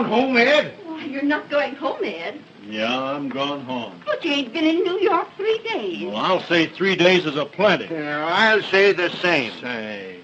Home, Ed? Why, you're not going home, Ed. Yeah, I'm gone home. But you ain't been in New York 3 days. Well, I'll say 3 days is a plenty. Yeah, I'll say the same. Say,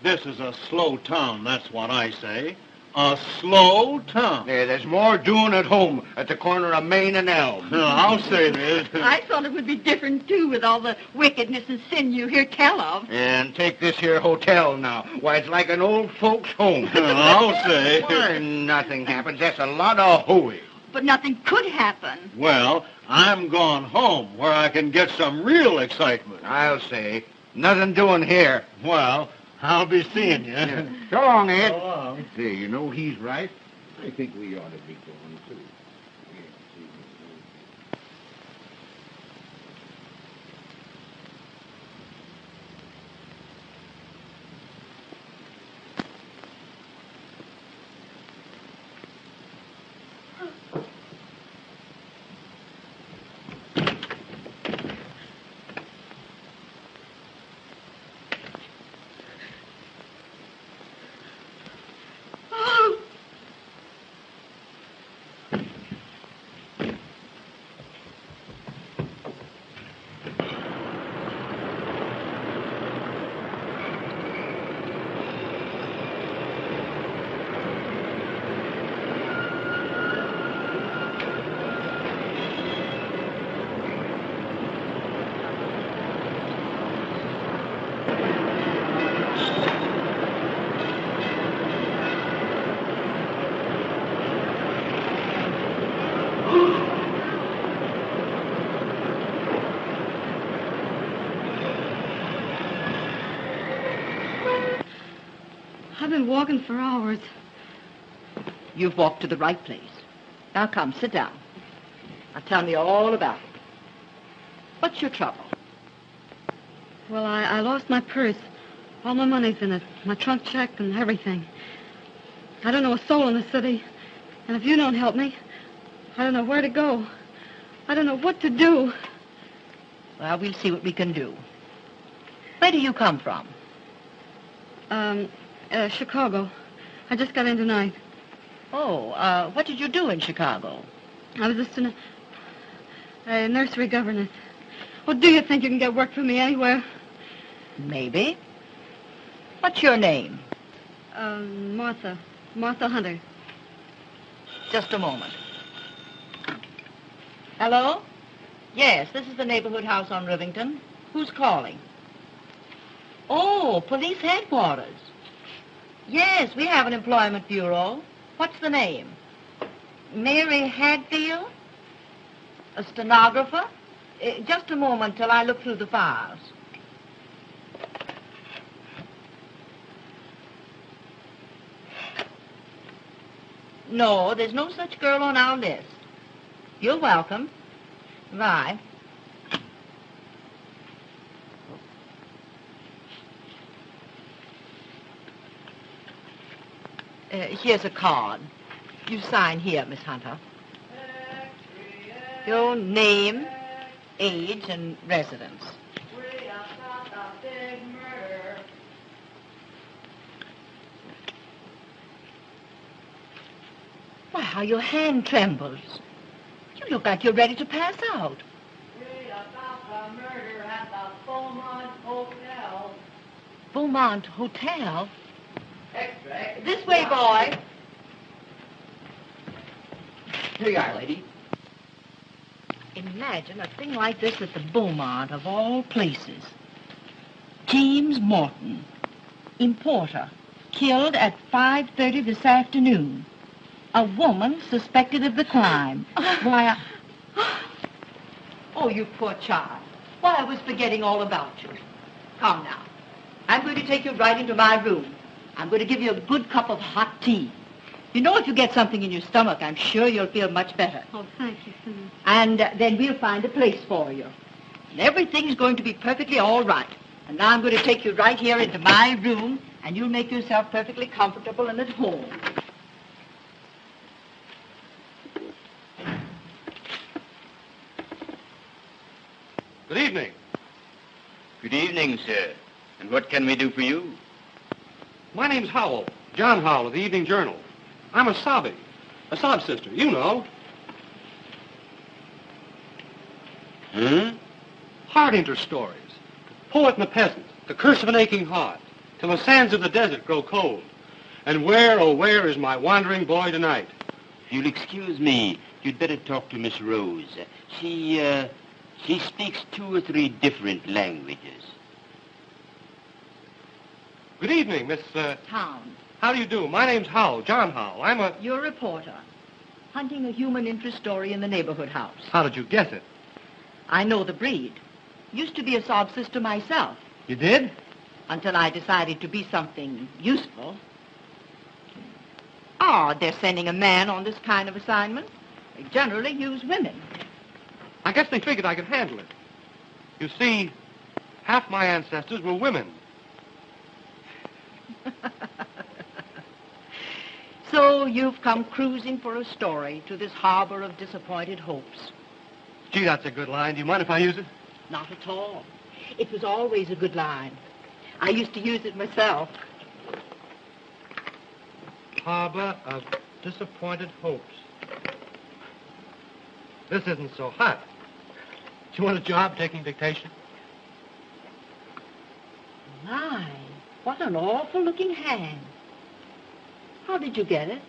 this is a slow town, that's what I say. A slow town. Yeah, there's more doing at home at the corner of Main and Elm. I'll say this. I thought it would be different, too, with all the wickedness and sin you hear tell of. And take this here hotel now. Why, it's like an old folks' home. I'll say. Why, nothing happens. That's a lot of hooey. But nothing could happen. Well, I'm gone home where I can get some real excitement. I'll say. Nothing doing here. Well, I'll be seeing you. Yeah. So long, Ed. So long. Say, you know, he's right. I think we ought to be going, too. I've been walking for hours. You've walked to the right place. Now come, sit down. I'll tell you all about it. What's your trouble? Well, I lost my purse. All my money's in it. My trunk check and everything. I don't know a soul in the city. And if you don't help me, I don't know where to go. I don't know what to do. Well, we'll see what we can do. Where do you come from? Chicago. I just got in tonight. Oh, what did you do in Chicago? I was just a nursery governess. Well, do you think you can get work for me anywhere? Maybe. What's your name? Martha. Martha Hunter. Just a moment. Hello? Yes, this is the neighborhood house on Rivington. Who's calling? Oh, police headquarters. Yes, we have an employment bureau. What's the name? Mary Hadfield? A stenographer? Just a moment till I look through the files. No, there's no such girl on our list. You're welcome. Bye. Here's a card. You sign here, Miss Hunter. Your name, age, and residence. how your hand trembles. You look like you're ready to pass out. Read about the murder at the Beaumont Hotel. Beaumont Hotel? Extract. This way, boy. Here you are, lady. Imagine a thing like this at the Beaumont, of all places. James Morton, importer, killed at 5:30 this afternoon. A woman suspected of the crime. Why, Oh, you poor child. Why, I was forgetting all about you. Come now. I'm going to take you right into my room. I'm going to give you a good cup of hot tea. You know, if you get something in your stomach, I'm sure you'll feel much better. Oh, thank you so much. And then we'll find a place for you. And everything's going to be perfectly all right. And now I'm going to take you right here into my room, and you'll make yourself perfectly comfortable and at home. Good evening. Good evening, sir. And what can we do for you? My name's Howell, John Howell of the Evening Journal. I'm a sob sister, you know. Heart interest stories. The poet and the peasant, the curse of an aching heart, till the sands of the desert grow cold. And where, oh where is my wandering boy tonight? If you'll excuse me, you'd better talk to Miss Rose. She speaks 2 or 3 different languages. Good evening, Miss, Town. how do you do? My name's Howell, John Howell. You're a reporter, hunting a human interest story in the neighborhood house. How did you guess it? I know the breed. Used to be a sob sister myself, You did? until I decided to be something useful. Oh, they're sending a man on this kind of assignment. They generally use women. I guess they figured I could handle it. You see, half my ancestors were women. So you've come cruising for a story to this harbor of disappointed hopes. Gee, that's a good line. Do you mind if I use it? Not at all. It was always a good line. I used to use it myself. Harbor of disappointed hopes. This isn't so hot. Do you want a job taking dictation? My, what an awful-looking hand. How did you get it?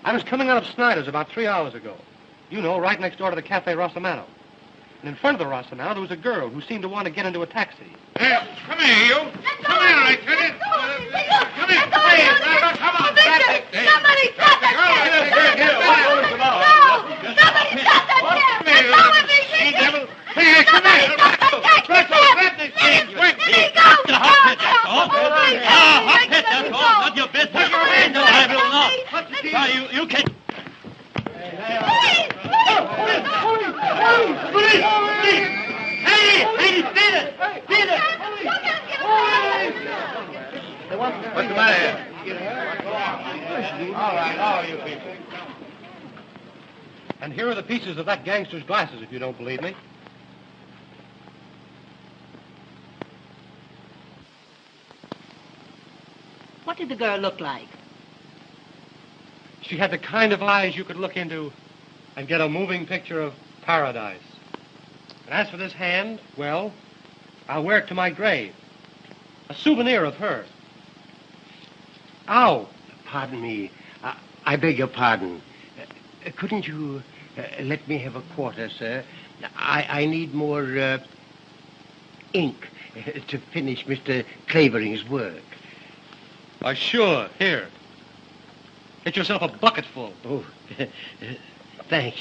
I was coming out of Snyder's about 3 hours ago. You know, right next door to the Cafe Rossamano. And in front of the Rossamano, there was a girl who seemed to want to get into a taxi. Hey, come here, you. Come here, I tell you. Come here. Hey, come on. Somebody stop that kid! Somebody stop that kid! Let go of me! Hey, come here. Grab this kid. Let me go! Not your business. Your hand. No, I will not. You can. What's the matter here? All right, all you people. And here are the pieces of that gangster's glasses, if you don't believe me. What did the girl look like? She had the kind of eyes you could look into and get a moving picture of paradise. And as for this hand, well, I'll wear it to my grave. A souvenir of her. Ow! Pardon me. I beg your pardon. Couldn't you let me have a quarter, sir? I need more ink to finish Mr. Clavering's work. Why, sure. Here. Get yourself a bucketful. Oh, thanks.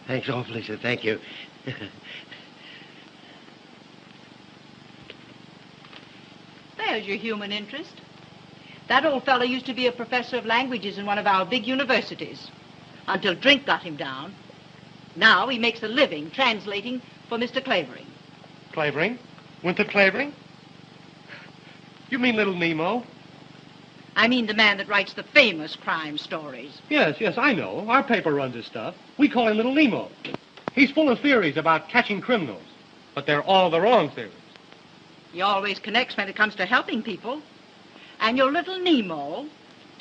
Thanks awfully, sir. Thank you. There's your human interest. That old fellow used to be a professor of languages in one of our big universities, until drink got him down. Now he makes a living translating for Mr. Clavering. Clavering? Winthrop Clavering? You mean Little Nemo? I mean the man that writes the famous crime stories. Yes, I know. Our paper runs his stuff. We call him Little Nemo. He's full of theories about catching criminals, but they're all the wrong theories. He always connects when it comes to helping people. And your little Nemo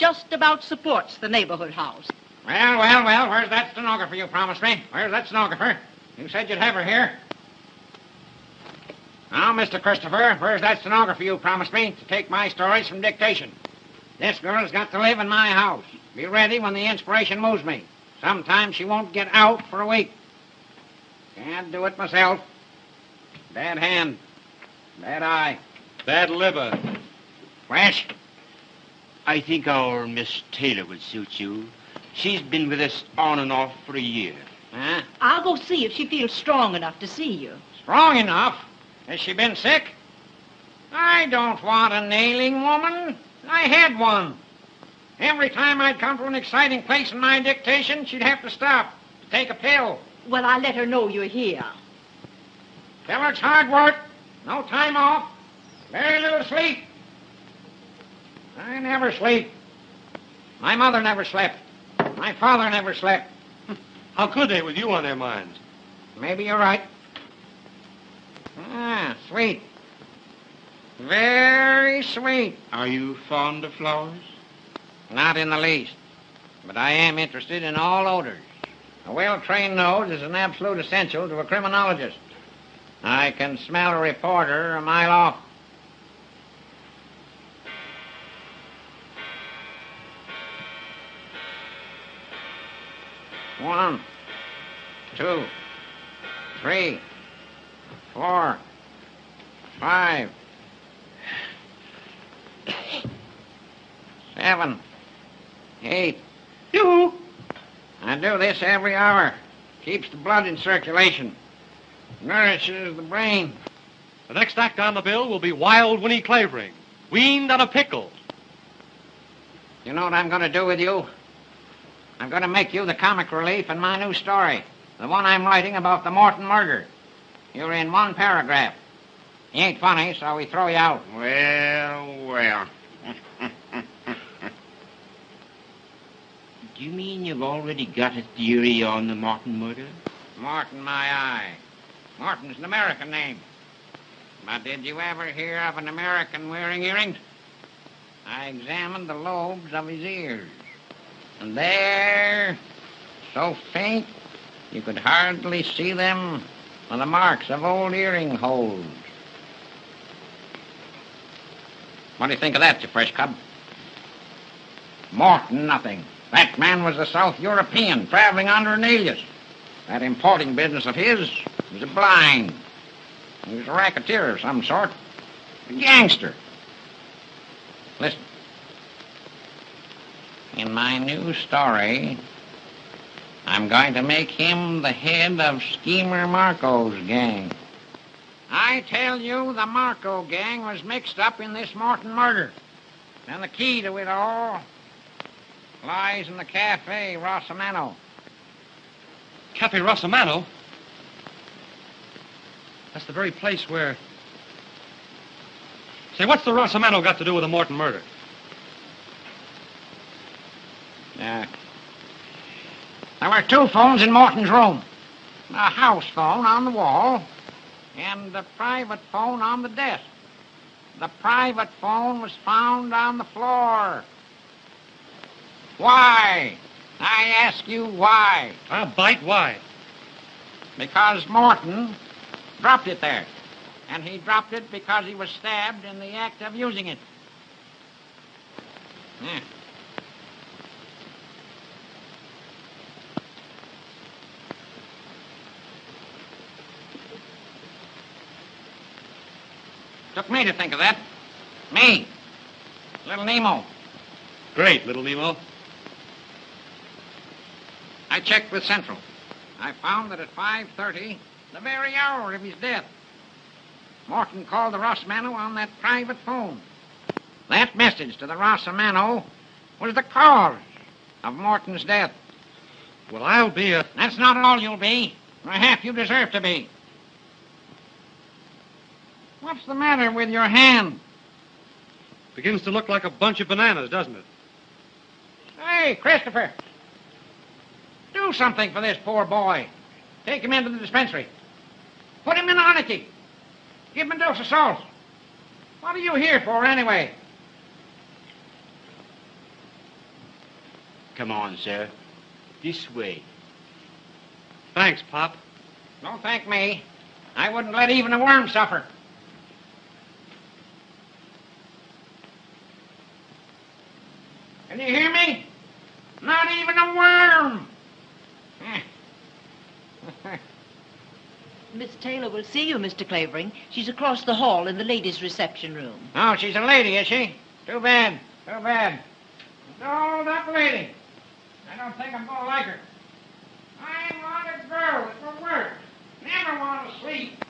just about supports the neighborhood house. Well, where's that stenographer you promised me? Where's that stenographer? You said you'd have her here. Now, Mr. Christopher, where's that stenographer you promised me to take my stories from dictation? This girl's got to live in my house. Be ready when the inspiration moves me. Sometimes she won't get out for a week. Can't do it myself. Bad hand. Bad eye. Bad liver. Fresh? I think our Miss Taylor would suit you. She's been with us on and off for a year. Huh? I'll go see if she feels strong enough to see you. Strong enough? Has she been sick? I don't want an ailing woman. I had one. Every time I'd come to an exciting place in my dictation, she'd have to stop to take a pill. Well, I'll let her know you're here. Tell her it's hard work. No time off. Very little sleep. I never sleep. My mother never slept. My father never slept. How could they with you on their minds? Maybe you're right. Ah, sweet. Very sweet. Are you fond of flowers? Not in the least. But I am interested in all odors. A well-trained nose is an absolute essential to a criminologist. I can smell a reporter a mile off. One, 2, 3, 4, 5, 7, 8. You. I do this every hour. Keeps the blood in circulation. Nourishes the brain. The next act on the bill will be Wild Winnie Clavering, weaned on a pickle. You know what I'm going to do with you? I'm going to make you the comic relief in my new story. The one I'm writing about the Morton murder. You're in one paragraph. You ain't funny, so we throw you out. Well. Do you mean you've already got a theory on the Morton murder? Morton, my eye. Morton's an American name. But did you ever hear of an American wearing earrings? I examined the lobes of his ears. And there, so faint, you could hardly see them on the marks of old earring holes. What do you think of that, you fresh cub? Morton, nothing. That man was a South European traveling under an alias. That importing business of his was a blind. He was a racketeer of some sort. A gangster. Listen. In my new story, I'm going to make him the head of Schemer Marko's gang. I tell you, the Marko gang was mixed up in this Morton murder. And the key to it all lies in the Cafe Rossamano. Cafe Rossamano? That's the very place where... Say, what's the Rossamano got to do with the Morton murder? There were 2 phones in Morton's room. A house phone on the wall and a private phone on the desk. The private phone was found on the floor. Why? I ask you why. I'll bite. Why? Because Morton dropped it there. And he dropped it because he was stabbed in the act of using it. Yeah. Took me to think of that. Me. Little Nemo. Great, little Nemo. I checked with Central. I found that at 5:30, the very hour of his death, Morton called the Rossamano on that private phone. That message to the Rossamano was the cause of Morton's death. Well, I'll be a... That's not all you'll be, or half you deserve to be. What's the matter with your hand? Begins to look like a bunch of bananas, doesn't it? Hey, Christopher. Do something for this poor boy. Take him into the dispensary. Put him in onicky. Give him a dose of salt. What are you here for, anyway? Come on, sir. This way. Thanks, Pop. Don't thank me. I wouldn't let even a worm suffer. Can you hear me? Not even a worm. Miss Taylor will see you, Mr. Clavering. She's across the hall in the ladies' reception room. Oh, she's a lady, is she? Too bad. Too bad. No, that lady. I don't think I'm going to like her. I want a girl that will work. Never want to sleep.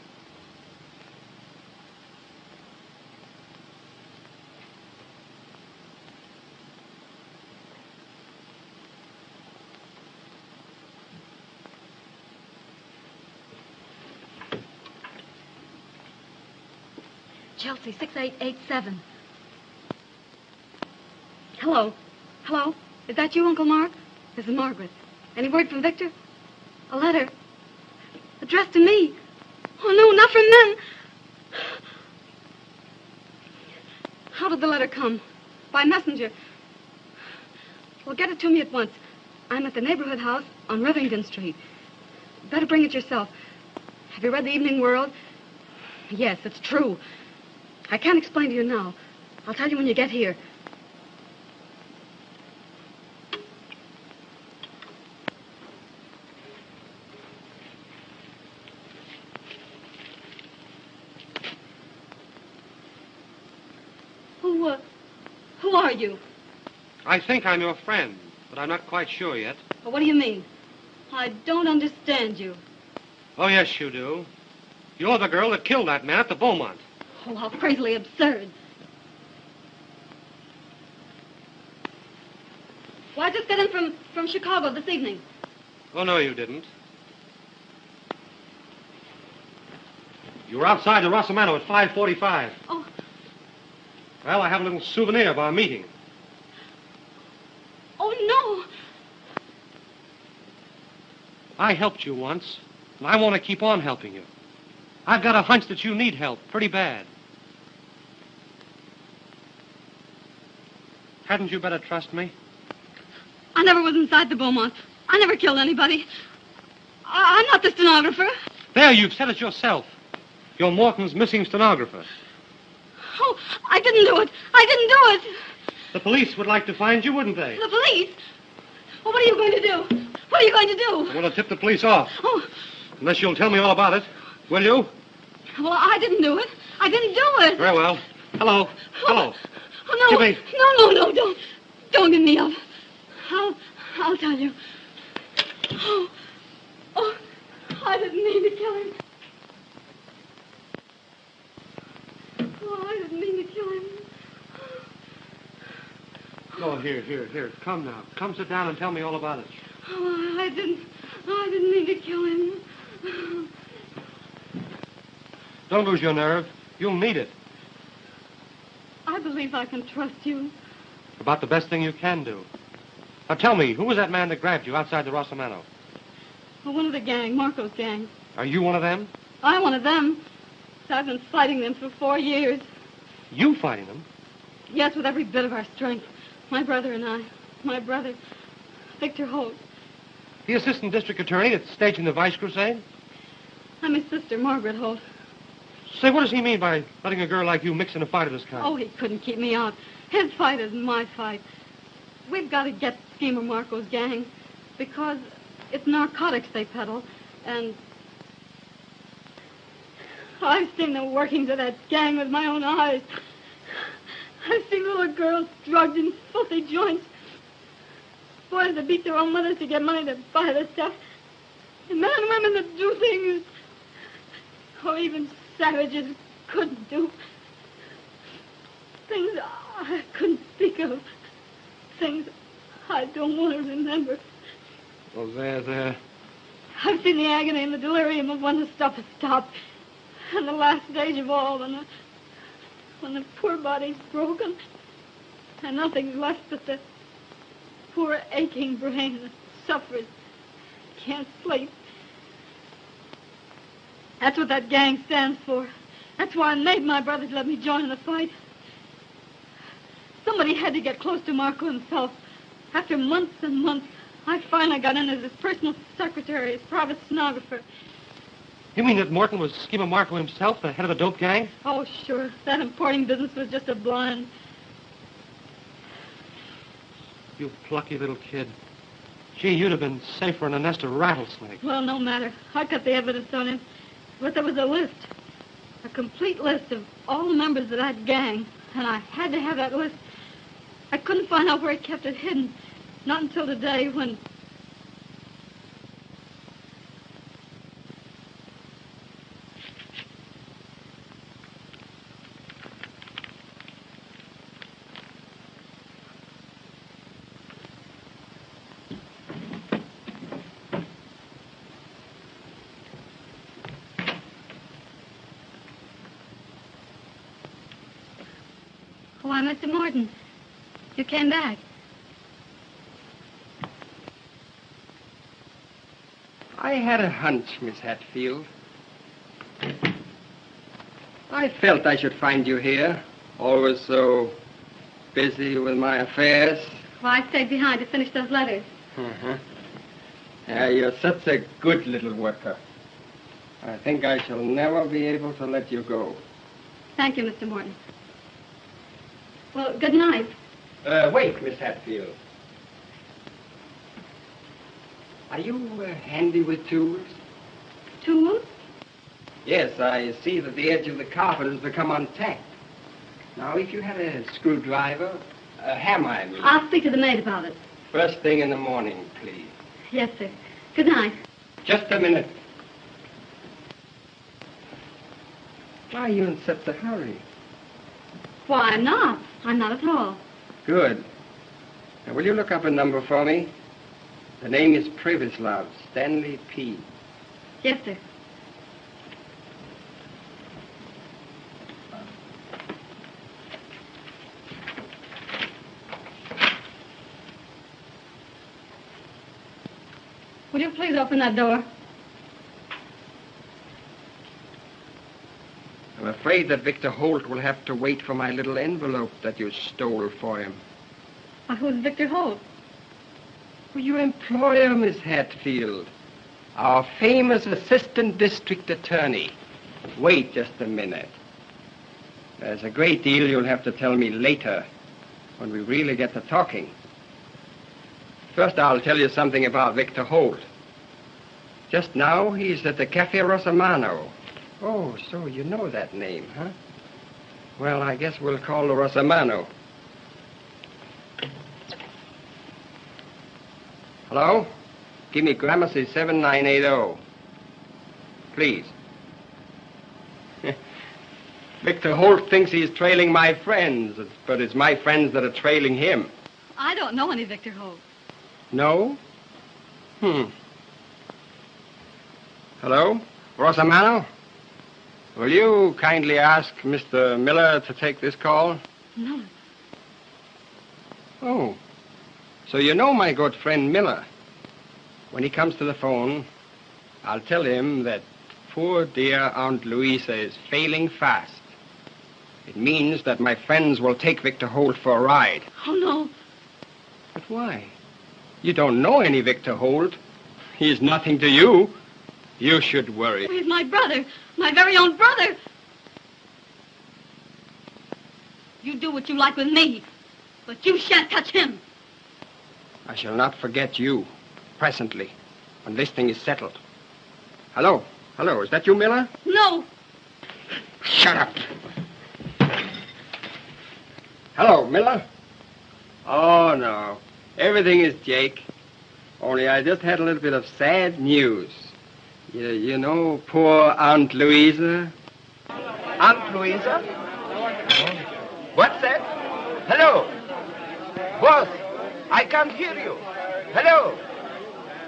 Chelsea, 6887. Hello. Hello? Is that you, Uncle Mark? This is Margaret. Any word from Victor? A letter. Addressed to me. Oh, no, not from them. How did the letter come? By messenger. Well, get it to me at once. I'm at the neighborhood house on Rivington Street. Better bring it yourself. Have you read the Evening World? Yes, it's true. I can't explain to you now. I'll tell you when you get here. Who are you? I think I'm your friend, but I'm not quite sure yet. Well, what do you mean? I don't understand you. Oh, yes, you do. You're the girl that killed that man at the Beaumont. Oh, how crazily absurd. Well, I just got in from Chicago this evening. Oh, no, you didn't. You were outside the Rosamano at 5:45. Oh. Well, I have a little souvenir of our meeting. Oh, no. I helped you once, and I want to keep on helping you. I've got a hunch that you need help pretty bad. Hadn't you better trust me? I never was inside the Beaumont. I never killed anybody. I'm not the stenographer. There, you've said it yourself. You're Morton's missing stenographer. Oh, I didn't do it. I didn't do it. The police would like to find you, wouldn't they? The police? Well, what are you going to do? What are you going to do? I'm going to tip the police off. Oh. Unless you'll tell me all about it. Will you? Well, I didn't do it. I didn't do it. Very well. Hello. Hello. Oh, no. Jimmy. No, don't get me up. I'll tell you. Oh, I didn't mean to kill him. Oh, I didn't mean to kill him. Oh, here. Come now. Come sit down and tell me all about it. Oh, I didn't mean to kill him. Don't lose your nerve. You'll need it. I believe I can trust you. About the best thing you can do. Now tell me, who was that man that grabbed you outside the Rosamano? Well, one of the gang, Marko's gang. Are you one of them? I'm one of them. I've been fighting them for 4 years. You fighting them? Yes, with every bit of our strength. My brother and I. My brother, Victor Holt. The assistant district attorney that's staging the Vice Crusade? I'm his sister, Margaret Holt. Say, what does he mean by letting a girl like you mix in a fight of this kind? Oh, he couldn't keep me out. His fight isn't my fight. We've got to get Schemer Marko's gang because it's narcotics they peddle, and I've seen the workings of that gang with my own eyes. I've seen little girls drugged in filthy joints, boys that beat their own mothers to get money to buy the stuff, and men and women that do things, or even savages couldn't do. Things I couldn't speak of. Things I don't want to remember. Oh, there. I've seen the agony and the delirium of when the stuff has stopped. And the last stage of all, when the poor body's broken, and nothing's left but the poor aching brain that suffers, can't sleep. That's what that gang stands for. That's why I made my brother to let me join in the fight. Somebody had to get close to Marko himself. After months and months, I finally got in as his personal secretary, his private stenographer. You mean that Morton was Schemer Marko himself, the head of the dope gang? Oh, sure. That importing business was just a blind. You plucky little kid. Gee, you'd have been safer in a nest of rattlesnakes. Well, no matter. I got the evidence on him. But there was a list. A complete list of all the members of that gang. And I had to have that list. I couldn't find out where he kept it hidden. Not until today when... Why, Mr. Morton, you came back. I had a hunch, Miss Hatfield. I felt I should find you here, always so busy with my affairs. Well, I stayed behind to finish those letters. Uh-huh. Yeah, you're such a good little worker. I think I shall never be able to let you go. Thank you, Mr. Morton. Well, good night. Wait, Miss Hatfield. Are you handy with tools? Tools? Yes, I see that the edge of the carpet has become untacked. Now, if you had a screwdriver, a hammer, I mean. I'll speak to the maid about it. First thing in the morning, please. Yes, sir. Good night. Just a minute. Why are you in such a hurry? Why, I'm not. I'm not at all. Good. Now, will you look up a number for me? The name is Privislav, Stanley P. Yes, sir. Will you please open that door? I'm afraid that Victor Holt will have to wait for my little envelope that you stole for him. Why, who's Victor Holt? Well, your employer, Miss Hatfield. Our famous assistant district attorney. Wait just a minute. There's a great deal you'll have to tell me later, when we really get to talking. First, I'll tell you something about Victor Holt. Just now, he's at the Cafe Rosamano. Oh, so you know that name, huh? Well, I guess we'll call the Rosamano. Hello? Give me Gramercy 7980. Please. Victor Holt thinks he's trailing my friends, but it's my friends that are trailing him. I don't know any Victor Holt. No? Hello? Rosamano? Will you kindly ask Mr. Miller to take this call? No. Oh. So you know my good friend Miller. When he comes to the phone, I'll tell him that poor dear Aunt Louisa is failing fast. It means that my friends will take Victor Holt for a ride. Oh, no. But why? You don't know any Victor Holt. He's nothing to you. You should worry. He's my brother. My very own brother. You do what you like with me, but you shan't touch him. I shall not forget you, presently, when this thing is settled. Hello? Hello, is that you, Miller? No. Shut up. Hello, Miller? Oh, no. Everything is Jake. Only I just had a little bit of sad news. You know poor Aunt Louisa? Aunt Louisa? What's that? Hello? Boss, I can't hear you. Hello?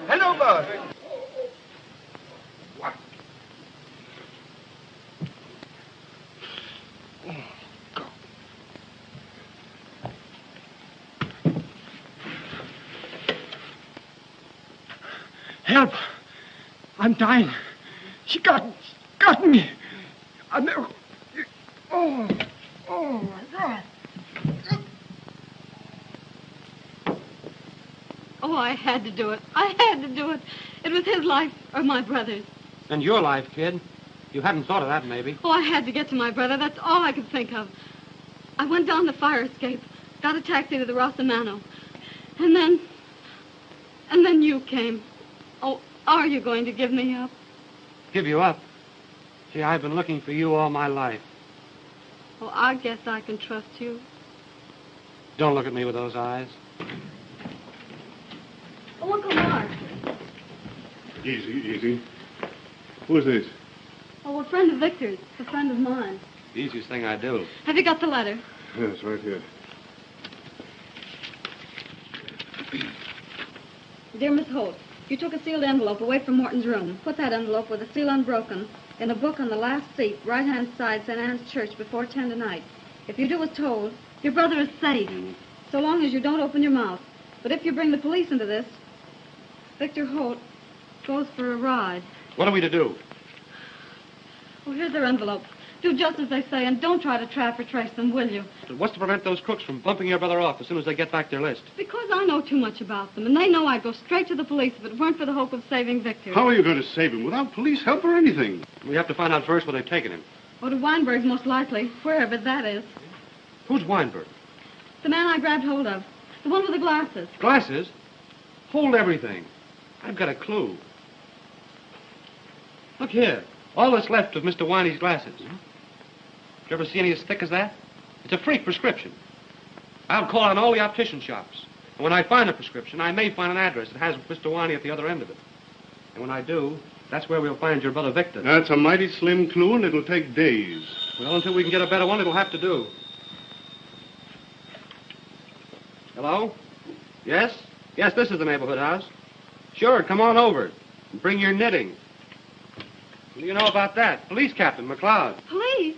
Hello, boss. What? Go. Help! I'm dying. She got me. Oh, my God. Oh, I had to do it. I had to do it. It was his life or my brother's. And your life, kid. You hadn't thought of that, maybe. Oh, I had to get to my brother. That's all I could think of. I went down the fire escape, got a taxi to the Rossamano. And then you came. Oh, are you going to give me up? Give you up? Gee, I've been looking for you all my life. Oh, I guess I can trust you. Don't look at me with those eyes. Oh, Uncle Mark. Easy, easy. Who's this? Oh, a friend of Victor's. A friend of mine. The easiest thing I do. Have you got the letter? Yes, right here. Dear Miss Holt, you took a sealed envelope away from Morton's room. Put that envelope with the seal unbroken in a book on the last seat, right-hand side, St. Anne's Church, before 10 tonight. If you do as told, your brother is safe, so long as you don't open your mouth. But if you bring the police into this, Victor Holt goes for a ride. What are we to do? Oh, here's their envelope. Do just as they say, and don't try to trap or trace them, will you? What's to prevent those crooks from bumping your brother off as soon as they get back their list? Because I know too much about them, and they know I'd go straight to the police if it weren't for the hope of saving Victor. How are you going to save him without police help or anything? We have to find out first where they've taken him. Oh, to Weinberg's most likely, wherever that is. Who's Weinberg? The man I grabbed hold of. The one with the glasses. Glasses? Hold everything. I've got a clue. Look here. All that's left of Mr. Winey's glasses. Did you ever see any as thick as that? It's a freak prescription. I'll call on all the optician shops. And when I find a prescription, I may find an address that has Mr. Winey at the other end of it. And when I do, that's where we'll find your brother Victor. That's a mighty slim clue, and it'll take days. Well, until we can get a better one, it'll have to do. Hello? Yes? Yes, this is the neighborhood house. Sure, come on over. And bring your knitting. What do you know about that? Police Captain McLeod. Police?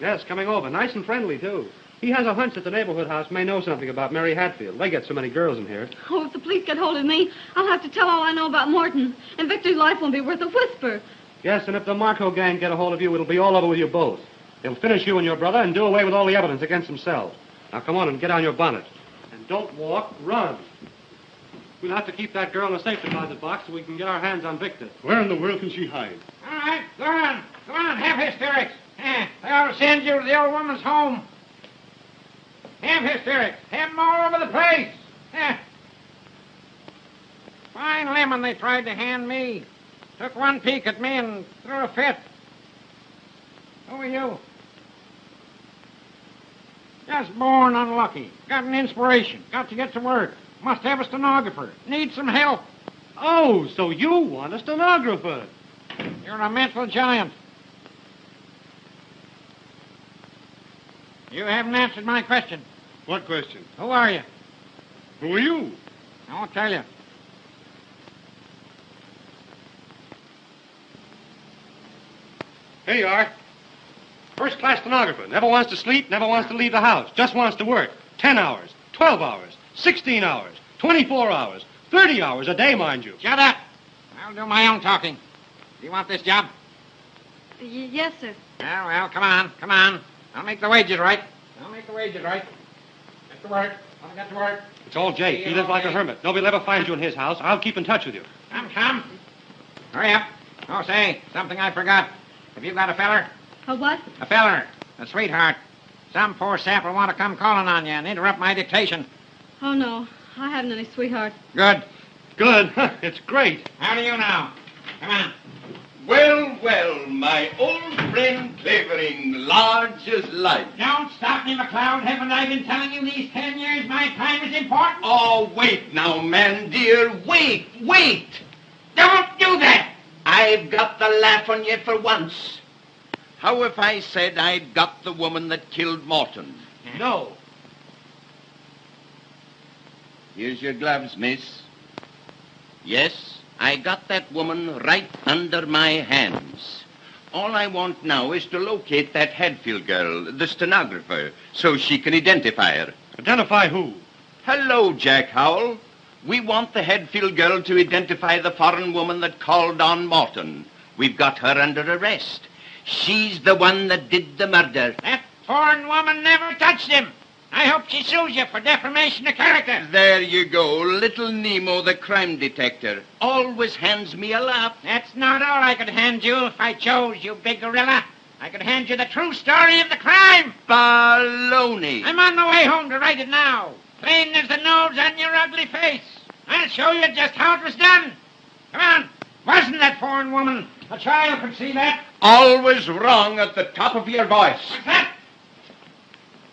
Yes, coming over. Nice and friendly, too. He has a hunch that the neighborhood house may know something about Mary Hatfield. They get so many girls in here. Oh, if the police get hold of me, I'll have to tell all I know about Morton. And Victor's life won't be worth a whisper. Yes, and if the Marko gang get a hold of you, it'll be all over with you both. They'll finish you and your brother and do away with all the evidence against themselves. Now, come on and get on your bonnet. And don't walk, run. We'll have to keep that girl in a safe deposit box so we can get our hands on Victor. Where in the world can she hide? All right, go on. Go on, have hysterics. They'll send you to the old woman's home. Have hysterics. Have them all over the place. Fine lemon they tried to hand me. Took one peek at me and threw a fit. Who are you? Just born unlucky. Got an inspiration. Got to get to work. Must have a stenographer. Need some help. Oh, so you want a stenographer. You're a mental giant. You haven't answered my question. What question? Who are you? Who are you? I won't tell you. Here you are. First-class stenographer. Never wants to sleep, never wants to leave the house. Just wants to work. 10 hours, 12 hours, 16 hours, 24 hours, 30 hours a day, mind you. Shut up. I'll do my own talking. Do you want this job? Yes, sir. Well, come on, come on. I'll make the wages right. Get to work. I'll get to work. It's all Jake. He lives like a hermit. Nobody will ever find you in his house. I'll keep in touch with you. Come. Hurry up. Oh, say, something I forgot. Have you got a feller? A what? A feller. A sweetheart. Some poor sap will want to come calling on you and interrupt my dictation. Oh, no. I haven't any sweetheart. Good. Good. It's great. How do you know? Come on. Well, my old friend Clavering, large as life. Don't stop me, McLeod. Haven't I been telling you these 10 years my time is important? Oh, wait now, man, dear. Wait. Don't do that! I've got the laugh on you for once. How if I said I'd got the woman that killed Morton? No. Here's your gloves, miss. Yes, I got that woman right under my hands. All I want now is to locate that Hadfield girl, the stenographer, so she can identify her. Identify who? Hello, Jack Howell. We want the Hadfield girl to identify the foreign woman that called on Morton. We've got her under arrest. She's the one that did the murder. That foreign woman never touched him. I hope she sues you for defamation of character. There you go. Little Nemo, the crime detector, always hands me a laugh. That's not all I could hand you if I chose, you big gorilla. I could hand you the true story of the crime. Baloney. I'm on my way home to write it now. Plain as the nose on your ugly face. I'll show you just how it was done. Come on. Wasn't that foreign woman? A child could see that. Always wrong at the top of your voice. What's that?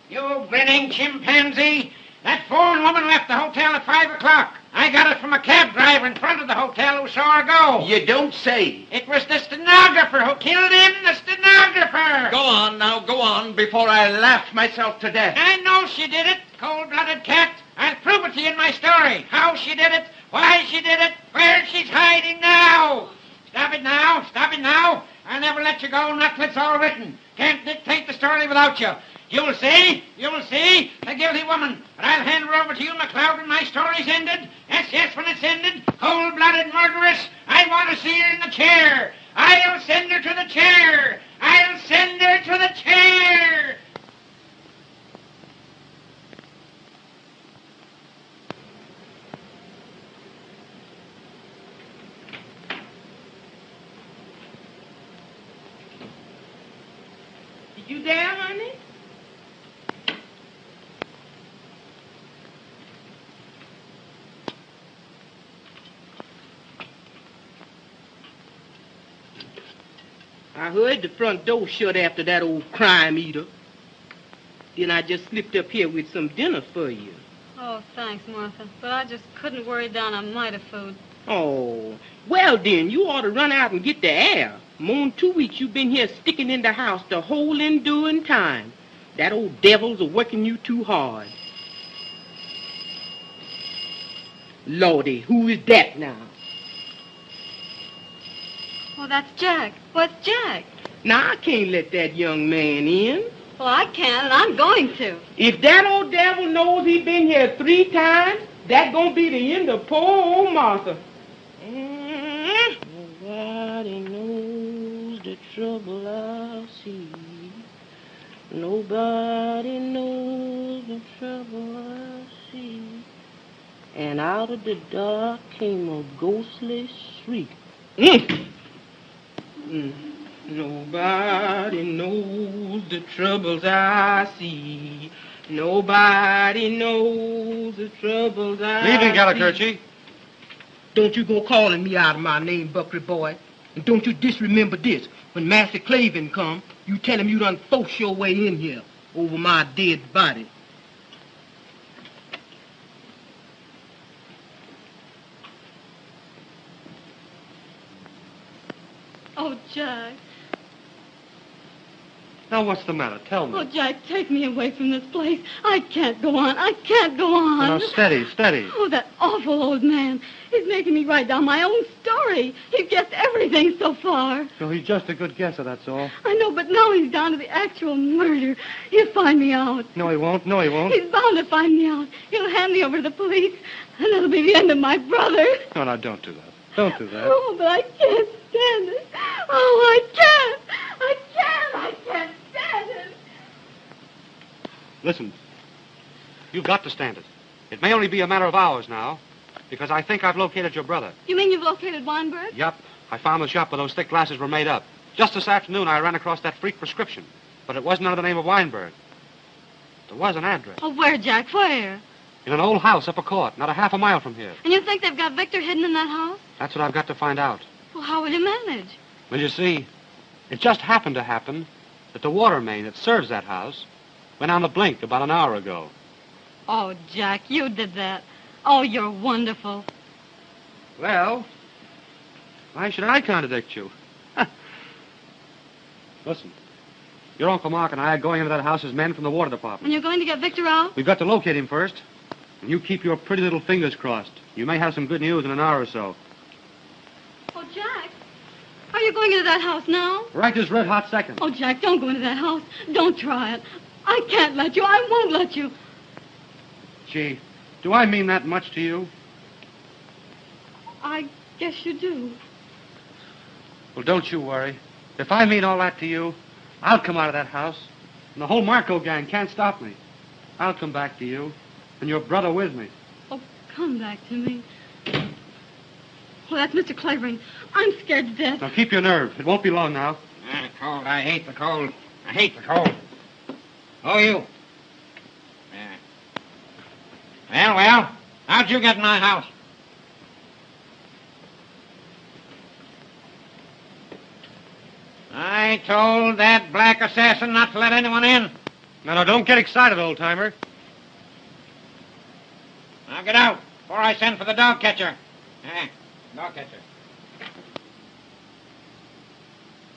You grinning chimpanzee. That foreign woman left the hotel at 5 o'clock. I got it from a cab driver in front of the hotel who saw her go. You don't say. It was the stenographer who killed him, the stenographer. Go on now, go on, before I laugh myself to death. I know she did it, cold-blooded cat. I'll prove it to you in my story. How she did it, why she did it, where she's hiding now. Stop it now, stop it now. I'll never let you go, not till it's all written. Can't dictate the story without you. You'll see, the guilty woman. But I'll hand her over to you, McLeod, when my story's ended. Yes, when it's ended. Cold-blooded murderess. I want to see her in the chair. I'll send her to the chair. I'll send her to the chair. You there, honey? I heard the front door shut after that old crime eater. Then I just slipped up here with some dinner for you. Oh, thanks, Martha. But I just couldn't worry down a mite of food. Oh, well then, you ought to run out and get the air. More than 2 weeks you've been here sticking in the house the whole enduring time. That old devil's a working you too hard. Lordy, who is that now? Oh, that's Jack. What's Jack? Now, I can't let that young man in. Well, I can, and I'm going to. If that old devil knows he's been here 3 times, that's gonna be the end of poor old Martha. Nobody knows the trouble I see. Nobody knows the trouble I see. And out of the dark came a ghostly shriek. Nobody knows the troubles I see. Nobody knows the troubles I see. Leaving, Gallicurchi. Don't you go calling me out of my name, Buckley boy. And don't you disremember this. When Master Clavering come, you tell him you done forced your way in here over my dead body. Oh, Jack. Now, what's the matter? Tell me. Oh, Jack, take me away from this place. I can't go on. I can't go on. Now, steady, steady. Oh, that awful old man. He's making me write down my own story. He's guessed everything so far. So he's just a good guesser, that's all. I know, but now he's down to the actual murder. He'll find me out. No, he won't. No, he won't. He's bound to find me out. He'll hand me over to the police, and that'll be the end of my brother. No, now, don't do that. Don't do that. Oh, but I can't stand it. Oh, I can't. I can't stand it. Listen, you've got to stand it. It may only be a matter of hours now, because I think I've located your brother. You mean you've located Weinberg? Yup. I found the shop where those thick glasses were made up. Just this afternoon, I ran across that freak prescription, but it wasn't under the name of Weinberg. There was an address. Oh, where, Jack? Where? In an old house up a court, not a half a mile from here. And you think they've got Victor hidden in that house? That's what I've got to find out. Well, how will you manage? Well, you see, it just happened to happen that the water main that serves that house went on the blink about an hour ago. Oh, Jack, you did that. Oh, you're wonderful. Well, why should I contradict you? Listen, your Uncle Mark and I are going into that house as men from the water department. And you're going to get Victor out? We've got to locate him first. And you keep your pretty little fingers crossed. You may have some good news in an hour or so. Oh, Jack, are you going into that house now? Right this red hot second. Oh, Jack, don't go into that house. Don't try it. I can't let you. I won't let you. Gee, do I mean that much to you? I guess you do. Well, don't you worry. If I mean all that to you, I'll come out of that house, and the whole Marko gang can't stop me. I'll come back to you, and your brother with me. Oh, come back to me. Well, that's Mr. Clavering. I'm scared to death. Now, keep your nerve. It won't be long now. Cold. I hate the cold. I hate the cold. Oh, you. Well, how'd you get in my house? I told that black assassin not to let anyone in. Now, don't get excited, old-timer. Now get out before I send for the dog catcher. Dog catcher.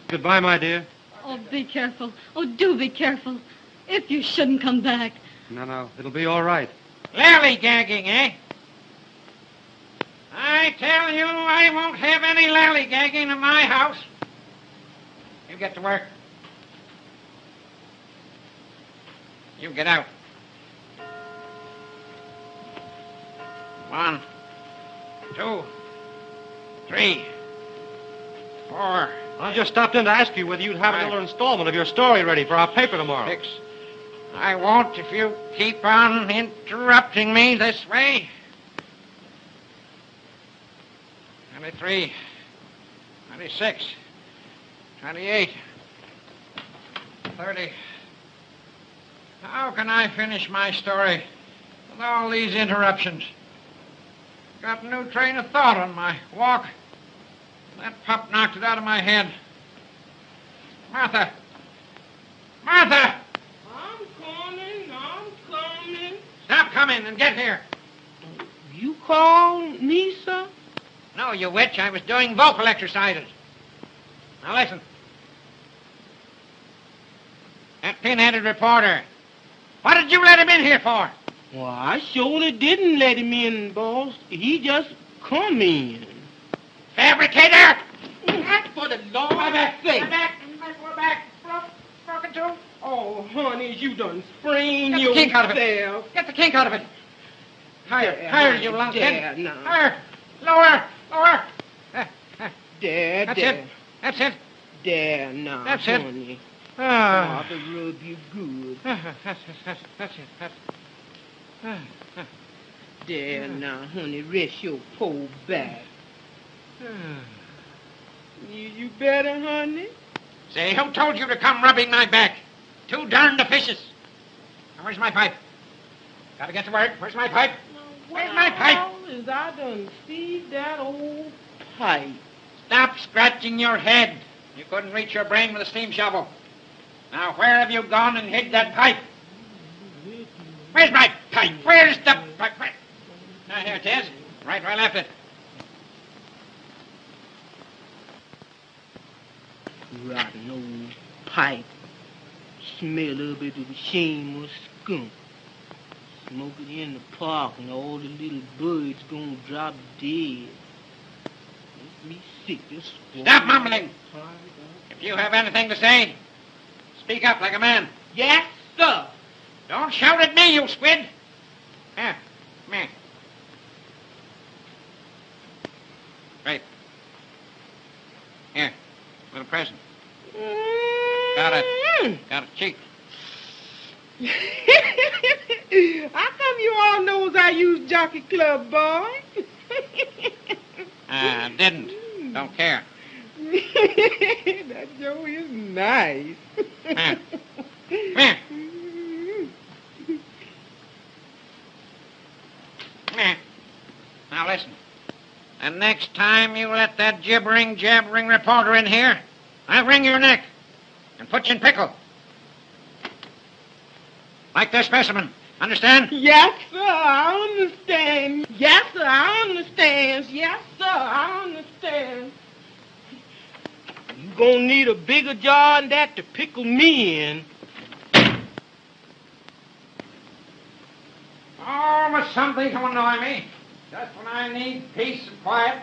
Goodbye, my dear. Oh, be careful. Oh, do be careful. If you shouldn't come back. No. It'll be all right. Lally-gagging, eh? I tell you, I won't have any lally-gagging in my house. You get to work. You get out. 1, 2, 3, 4. I just stopped in to ask you whether you'd have another installment of your story ready for our paper tomorrow. 6. I won't if you keep on interrupting me this way. 23, 26, 28, 30. How can I finish my story with all these interruptions? Got a new train of thought on my walk. That pup knocked it out of my head. Martha! Martha! I'm coming. Stop coming and get here. You called me, sir? No, you witch. I was doing vocal exercises. Now listen. That pin-headed reporter. What did you let him in here for? Well, I surely didn't let him in, boss. He just come in. Fabricator! For the Lord's sake. We're back. Broken tooth. Oh, honey, you done sprained Get the yourself. kink out of it. Get the kink out of it. Higher, you lunkhead. No. Higher. Lower. That's it. There, now, That's honey. it. I'll rub you good. That's it. There, now, honey, rest your poor back. You better, honey? Say, who told you to come rubbing my back? Too darned officious. Now, where's my pipe? Gotta get to work. Where's my pipe? Where's my pipe? Is I done see that old pipe? Stop scratching your head. You couldn't reach your brain with a steam shovel. Now, where have you gone and hid that pipe? Where's my pipe? Where's the pipe? Now, here it is. Right where I left it. Rotten old pipe. Smell a little bit of the shameless skunk. Smoke it in the park and all the little birds gonna drop dead. Make me sick. Just Stop mumbling. If you have anything to say, speak up like a man. Yes, sir. Don't shout at me, you squid. Here, come here. Right. Here, little present. Got it. Got a cheek. How come you all knows I use Jockey Club, boy? Didn't. Don't care. That Joe is nice. Come here. Come here. Now listen. The next time you let that jabbering reporter in here, I'll wring your neck and put you in pickle. Like this specimen. Understand? Yes, sir, I understand. Yes, sir, I understand. Yes, sir, I understand. You gonna need a bigger jar than that to pickle me in. Almost something to annoy me. Just when I need peace and quiet.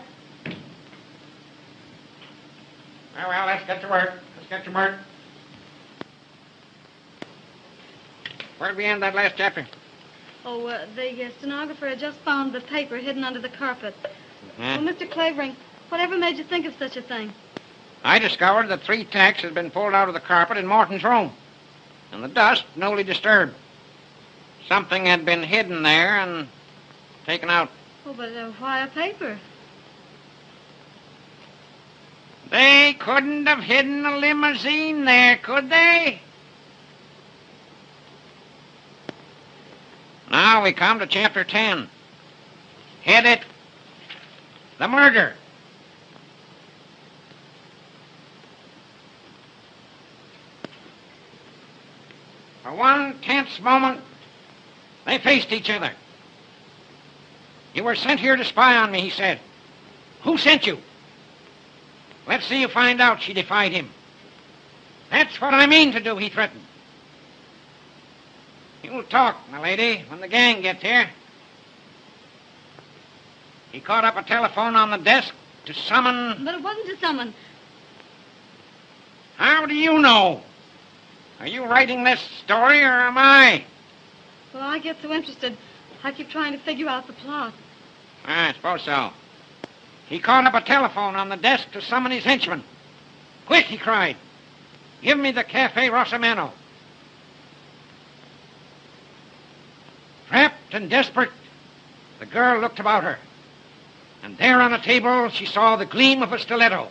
Well, let's get to work. Where'd we end that last chapter? Oh, the stenographer had just found the paper hidden under the carpet. Well, Mr. Clavering, whatever made you think of such a thing? I discovered that 3 tacks had been pulled out of the carpet in Morton's room, and the dust newly disturbed. Something had been hidden there and taken out. Oh, but why a paper? They couldn't have hidden a limousine there, could they? Now we come to Chapter 10. Head it, The Murder. For one tense moment, they faced each other. You were sent here to spy on me, he said. Who sent you? Let's see you find out, she defied him. That's what I mean to do, he threatened. You'll talk, my lady, when the gang gets here. He caught up a telephone on the desk to summon... But it wasn't to summon. How do you know? Are you writing this story, or am I? Well, I get so interested, I keep trying to figure out the plot. I suppose so. He caught up a telephone on the desk to summon his henchman. Quick, he cried. Give me the Cafe Rosamano. Trapped and desperate, the girl looked about her. And there on a table, she saw the gleam of a stiletto.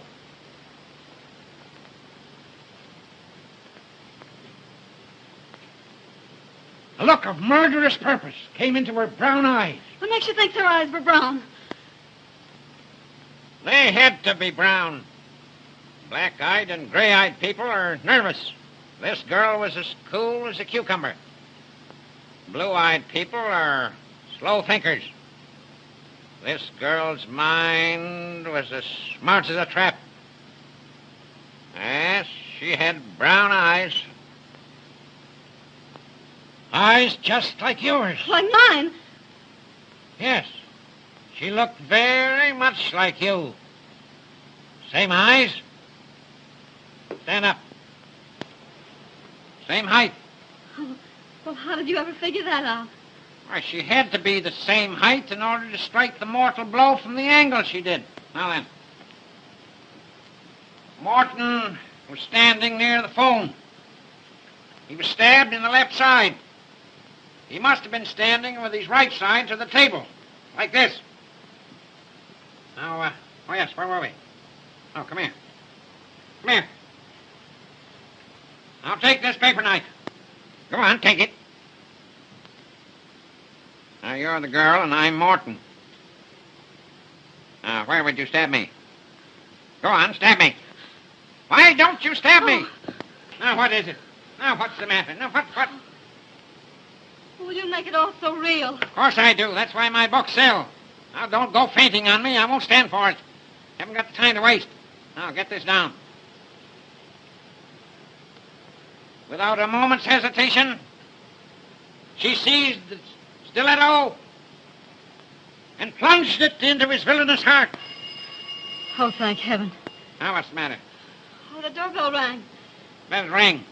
A look of murderous purpose came into her brown eyes. What makes you think her eyes were brown? They had to be brown. Black-eyed and gray-eyed people are nervous. This girl was as cool as a cucumber. Blue-eyed people are slow thinkers. This girl's mind was as smart as a trap. Yes, she had brown eyes. Eyes just like yours. Like mine? Yes. She looked very much like you. Same eyes. Stand up. Same height. Oh, well, how did you ever figure that out? Why, she had to be the same height in order to strike the mortal blow from the angle she did. Now then. Morton was standing near the phone. He was stabbed in the left side. He must have been standing with his right side to the table, like this. Now, oh yes, where were we? Oh, come here. Come here. Now take this paper knife. Go on, take it. Now, you're the girl and I'm Morton. Now, where would you stab me? Go on, stab me. Why don't you stab me? Now, what is it? Now, what's the matter? Now, what? Well, you make it all so real. Of course I do. That's why my books sell. Now, don't go fainting on me. I won't stand for it. Haven't got the time to waste. Now, get this down. Without a moment's hesitation, she seized the stiletto and plunged it into his villainous heart. Oh, thank heaven. Now, what's the matter? Oh, the doorbell rang. Let it ring.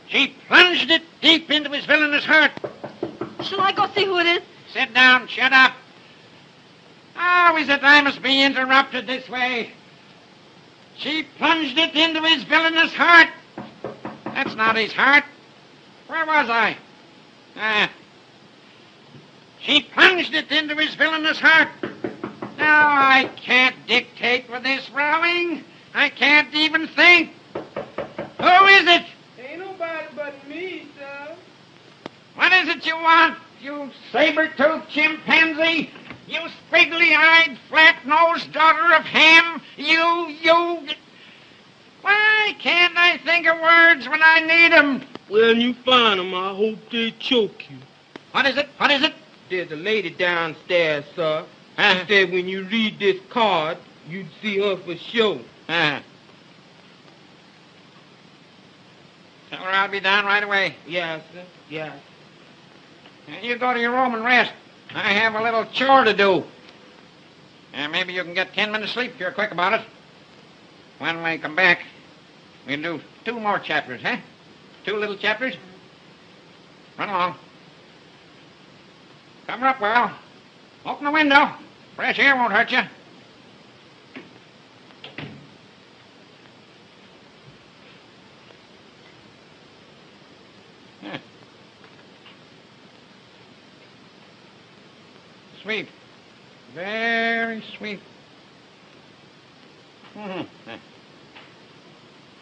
She plunged it deep into his villainous heart. Shall I go see who it is? Sit down. Shut up. How is it I must be interrupted this way? She plunged it into his villainous heart. That's not his heart. Where was I? She plunged it into his villainous heart. Now I can't dictate with this rowing. I can't even think. Who is it? Ain't nobody but me, sir. What is it you want, you saber-toothed chimpanzee? You squiggly-eyed, flat-nosed daughter of Ham? You... Why can't I think of words when I need 'em? When you find them, I hope they choke you. What is it? What is it? There's a lady downstairs, sir. She said when you read this card, you'd see her for sure. Tell her I'll be down right away. Yes, sir. Yes. You go to your room and rest. I have a little chore to do. Maybe you can get 10 minutes sleep if you're quick about it. When we come back, we'll do 2 more chapters, huh? 2 little chapters. Run along. Cover up well. Open the window. Fresh air won't hurt you. sweet. Very sweet.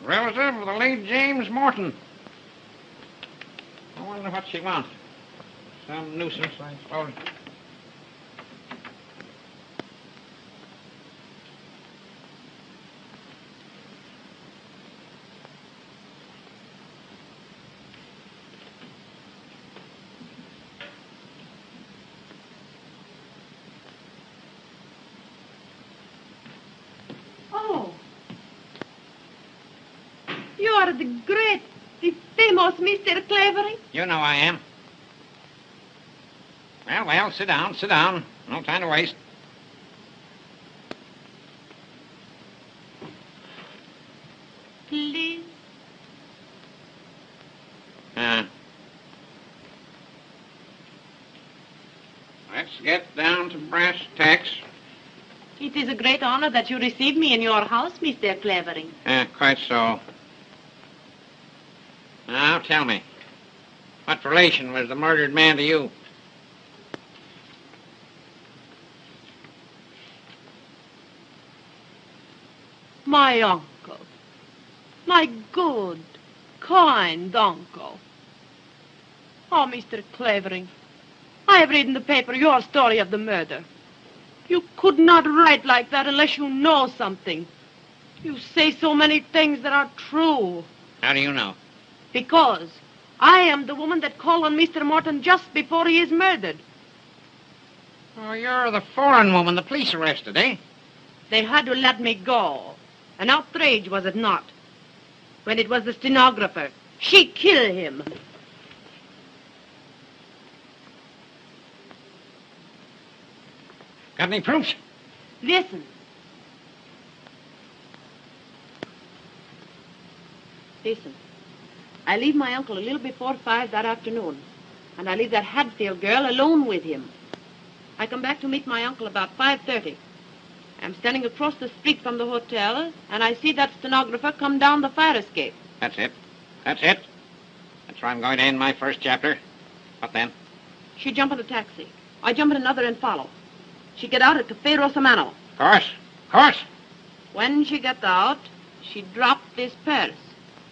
Relative of the late James Morton. I wonder what she wants. Some nuisance, I suppose. Oh. You are the great, the famous Mr. Clavering? You know I am. Well, sit down, sit down. No time to waste. Please. Let's get down to brass tacks. It is a great honor that you receive me in your house, Mr. Clavering. Quite so. Now, tell me, what relation was the murdered man to you? My uncle. My good, kind uncle. Oh, Mr. Clavering, I have read in the paper your story of the murder. You could not write like that unless you know something. You say so many things that are true. How do you know? Because I am the woman that called on Mr. Morton just before he is murdered. Oh, you're the foreign woman the police arrested, eh? They had to let me go. An outrage, was it not? When it was the stenographer. She killed him. Got any proofs? Listen. Listen. I leave my uncle a little before 5 that afternoon, and I leave that Hadfield girl alone with him. I come back to meet my uncle about 5:30. I'm standing across the street from the hotel, and I see that stenographer come down the fire escape. That's it. That's it. That's where I'm going to end my first chapter. What then? She jump in a taxi. I jump in another and follow. She get out at Cafe Rosamano. Of course. Of course. When she gets out, she dropped this purse.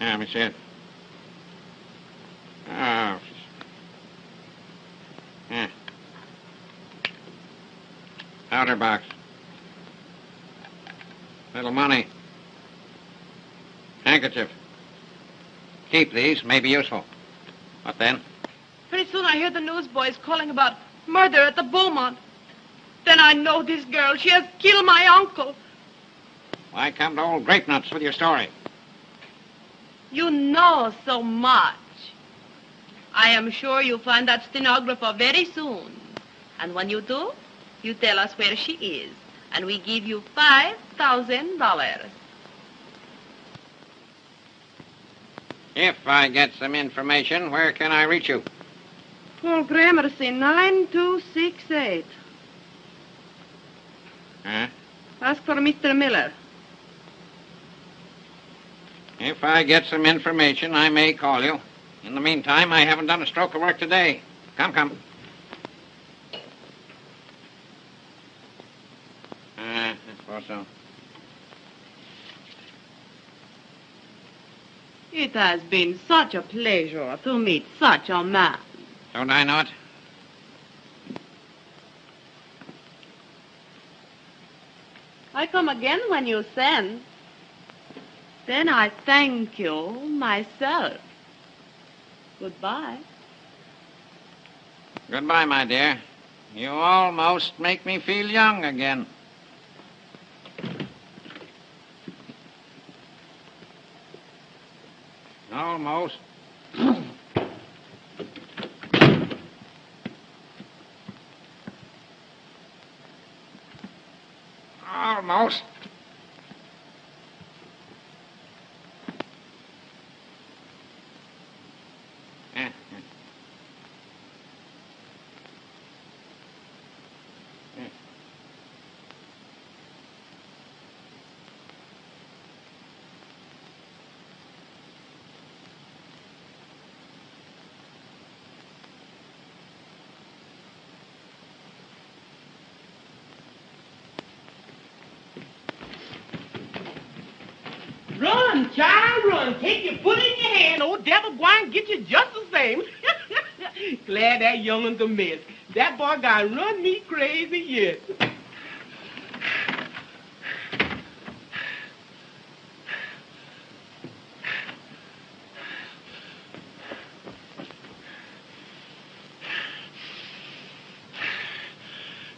Yeah, let me see it. Oh. Yeah. Powder box. Little money. Handkerchief. Keep these. May be useful. What then? Pretty soon I hear the newsboys calling about murder at the Beaumont. Then I know this girl. She has killed my uncle. Why come to old grape nuts with your story? You know so much. I am sure you'll find that stenographer very soon. And when you do, you tell us where she is. And we give you $5,000. If I get some information, where can I reach you? Paul Gramercy, 9268. Huh? Ask for Mr. Miller. If I get some information, I may call you. In the meantime, I haven't done a stroke of work today. Come. I suppose so. It has been such a pleasure to meet such a man. Don't I know it? I come again when you send. Then I thank you myself. Goodbye. Goodbye, my dear. You almost make me feel young again. Almost. Almost. Run, child, run. Take your foot in your hand. Old devil gwine get you just the same. Glad that young'un's a mess. That boy got run me crazy yet.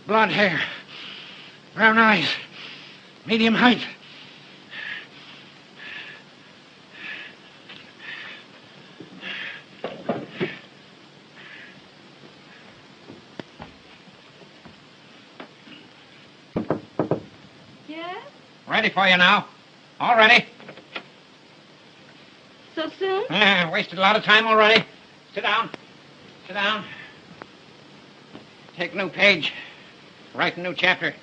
Blonde hair, brown eyes, medium height. Yes? Ready for you now. All ready. So soon? Wasted a lot of time already. Sit down. Sit down. Take a new page. Write a new chapter.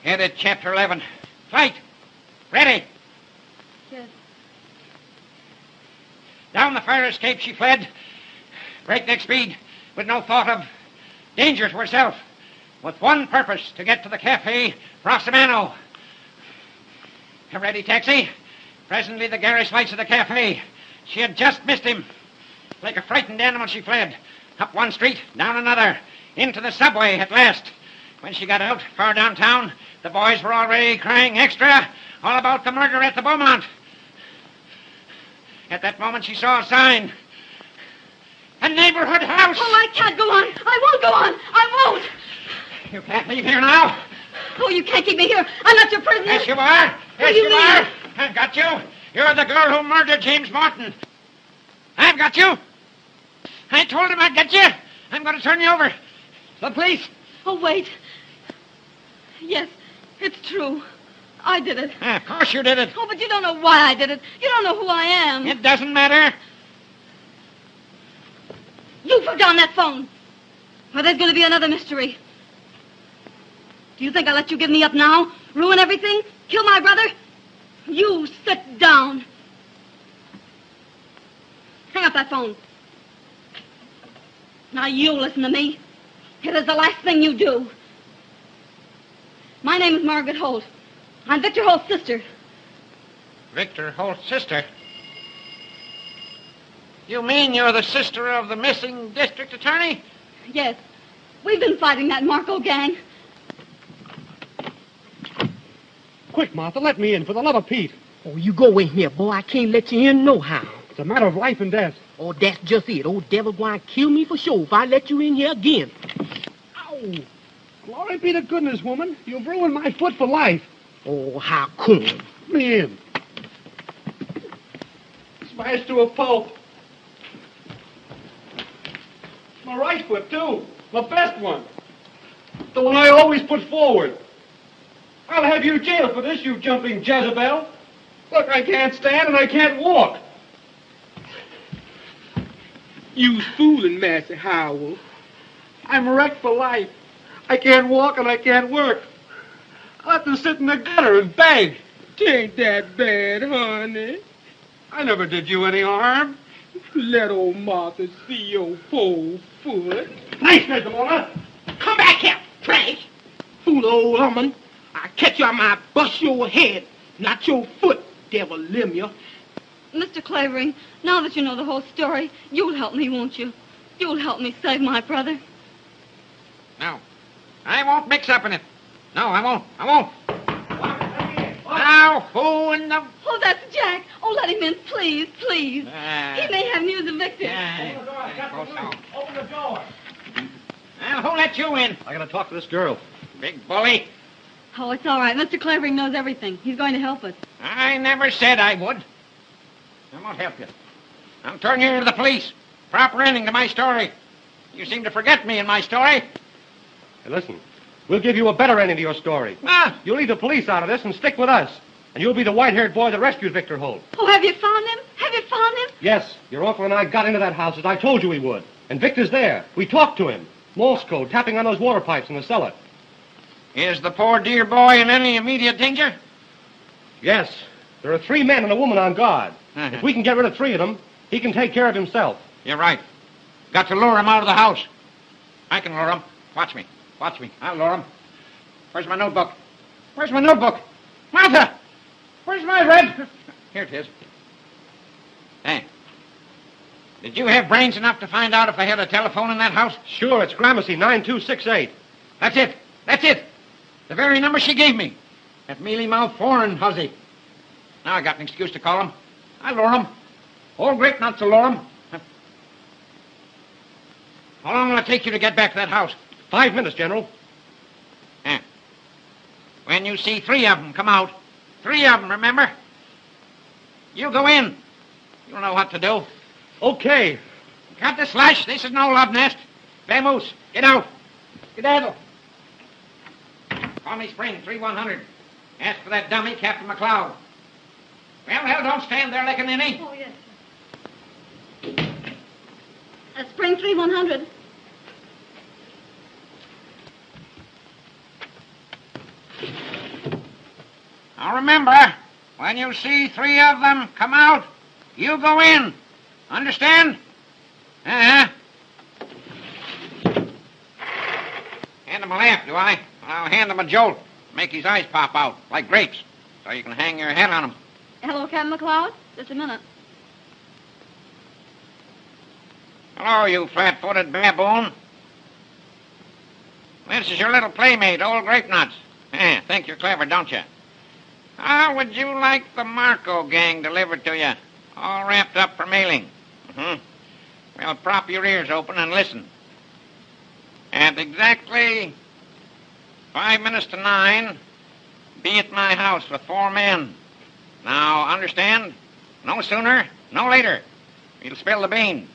Edit chapter 11. Fight. Ready. Yes. Down the fire escape she fled. Breakneck speed with no thought of danger to herself. With one purpose, to get to the Cafe Rossimano. A ready taxi. Presently the garish lights of the cafe. She had just missed him. Like a frightened animal she fled. Up one street, down another. Into the subway at last. When she got out, far downtown, the boys were already crying extra all about the murder at the Beaumont. At that moment, she saw a sign. A neighborhood house. Oh, I can't go on. I won't go on. I won't. You can't leave here now. Oh, you can't keep me here. I'm not your prisoner. Yes, you are. Yes, you you mean? are. I've got you. You're the girl who murdered James Morton. I've got you. I told him I'd get you. I'm going to turn you over to the police. Oh, wait. Yes, it's true. I did it. Of course you did it. Oh, but you don't know why I did it. You don't know who I am. It doesn't matter. You put down that phone. Or there's going to be another mystery. Do you think I'll let you give me up now? Ruin everything? Kill my brother? You sit down. Hang up that phone. Now you listen to me. It is the last thing you do. My name is Margaret Holt. I'm Victor Holt's sister. Victor Holt's sister? You mean you're the sister of the missing district attorney? Yes. We've been fighting that Marko gang. Quick, Martha, let me in, for the love of Pete. Oh, you go in here, boy. I can't let you in no how. It's a matter of life and death. Oh, that's just it. Old devil gwine kill me for sure if I let you in here again. Ow! Glory be to goodness, woman. You've ruined my foot for life. Oh, how come? Let me in. Smashed to a pulp. My right foot, too. My best one. The one I always put forward. I'll have you jailed for this, you jumping Jezebel. Look, I can't stand and I can't walk. You's fooling, Master Howell. I'm wrecked for life. I can't walk and I can't work. I'll have to sit in the gutter and beg. Tain't that bad, honey. I never did you any harm. Let old Martha see your poor foot. Nice, Mr. Mona. Come back here, trash. Fool old woman. I'll catch you, I might bust your head, not your foot, devil limb. Mr. Clavering, now that you know the whole story, you'll help me, won't you? You'll help me save my brother. No. I won't mix up in it. No, I won't. I won't. Now, who in the... Oh, that's Jack. Oh, let him in, please, please. He may have news of Victor. Open the door. Well, who let you in? I gotta talk to this girl. Big bully. Oh, it's all right. Mr. Clavering knows everything. He's going to help us. I never said I would. I won't help you. I'll turn you into the police. Proper ending to my story. You seem to forget me in my story. Hey, listen. We'll give you a better ending to your story. Ah, You'll leave the police out of this and stick with us. And you'll be the white-haired boy that rescued Victor Holt. Oh, have you found him? Have you found him? Yes, your uncle and I got into that house as I told you we would. And Victor's there. We talked to him. Morse code, tapping on those water pipes in the cellar. is the poor dear boy in any immediate danger? Yes. There are 3 men and a woman on guard. If we can get rid of 3 of them, he can take care of himself. You're right. Got to lure him out of the house. I can lure him. Watch me. Watch me. I'll lure him. Where's my notebook? Where's my notebook? Martha! Where's my red? Here it is. Hey. Did you have brains enough to find out if I had a telephone in that house? Sure, it's Gramercy 9268. That's it. That's it. The very number she gave me. That mealy-mouthed foreign hussy. Now I got an excuse to call him. I lure him. Old grape nuts will lure him. How long will it take you to get back to that house? 5 minutes, General. Yeah. When you see 3 of them come out, 3 of them, remember? You go in. You'll know what to do. Okay. Cut the slush. This is no love nest. Vamoose, get out. Skedaddle. Call me Spring, 3100. Ask for that dummy, Captain McLeod. Well, hell, don't stand there like a ninny. Oh, yes, sir. Spring 3100. Now remember, when you see 3 of them come out, you go in. Understand? Uh-huh. Hand him a lamp, do I? I'll hand him a jolt. Make his eyes pop out, like grapes, so you can hang your head on him. Hello, Captain McLeod. Just a minute. Hello, you flat-footed baboon. This is your little playmate, old Grape Nuts. Think you're clever, don't you? How would you like the Marko gang delivered to you, all wrapped up for mailing? Well, prop your ears open and listen. At exactly 5 minutes to 9, be at my house with 4 men. Now, understand? No sooner, no later. You'll spill the beans.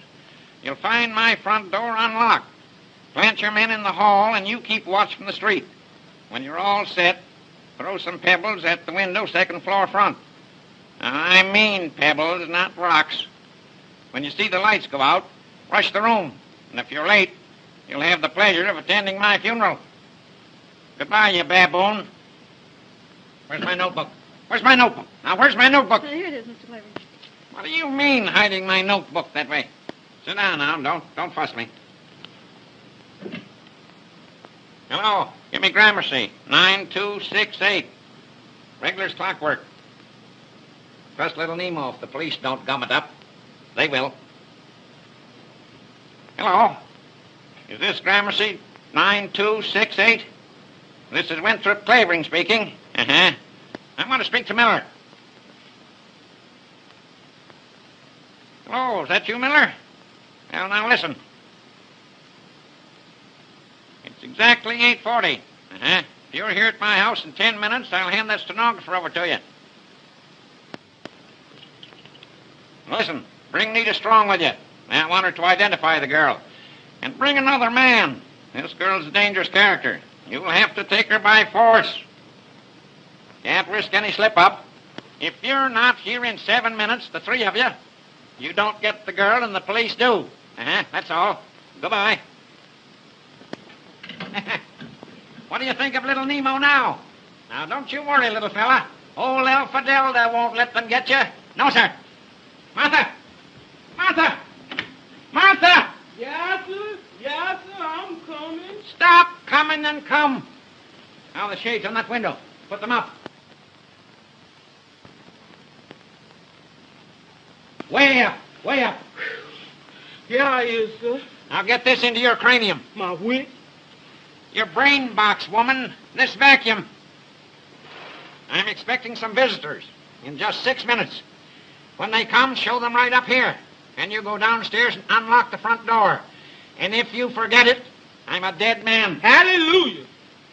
You'll find my front door unlocked. Plant your men in the hall, and you keep watch from the street. When you're all set, throw some pebbles at the window, 2nd floor front. Now, I mean pebbles, not rocks. When you see the lights go out, rush the room. And if you're late, you'll have the pleasure of attending my funeral. Goodbye, you baboon. Where's my notebook? Where's my notebook? Now, where's my notebook? Here it is, Mr. Clavering. What do you mean, hiding my notebook that way? Sit down now. Don't fuss me. Hello. Give me Gramercy. 9268. Regular's clockwork. Trust little Nemo if the police don't gum it up. They will. Hello. Is this Gramercy 9268? This is Winthrop Clavering speaking. I want to speak to Miller. Hello, is that you, Miller? Well, now listen. It's exactly 8:40. If you're here at my house in 10 minutes, I'll hand that stenographer over to you. Listen, bring Nita Strong with you. I want her to identify the girl. And bring another man. This girl's a dangerous character. You'll have to take her by force. Can't risk any slip-up. If you're not here in 7 minutes, the 3 of you, you don't get the girl and the police do. That's all. Goodbye. What do you think of little Nemo now? Now, don't you worry, little fella. Old El Fidelda won't let them get you. No, sir. Martha! Martha! Martha! Yes, sir. Yes, sir. I'm coming. Stop coming and come. Now, the shades on that window. Put them up. Way up. Way up. Here I is, sir. Now, get this into your cranium. My wit. Your brain box, woman. This vacuum. I'm expecting some visitors in just 6 minutes. When they come, show them right up here. And you go downstairs and unlock the front door. And if you forget it, I'm a dead man. Hallelujah.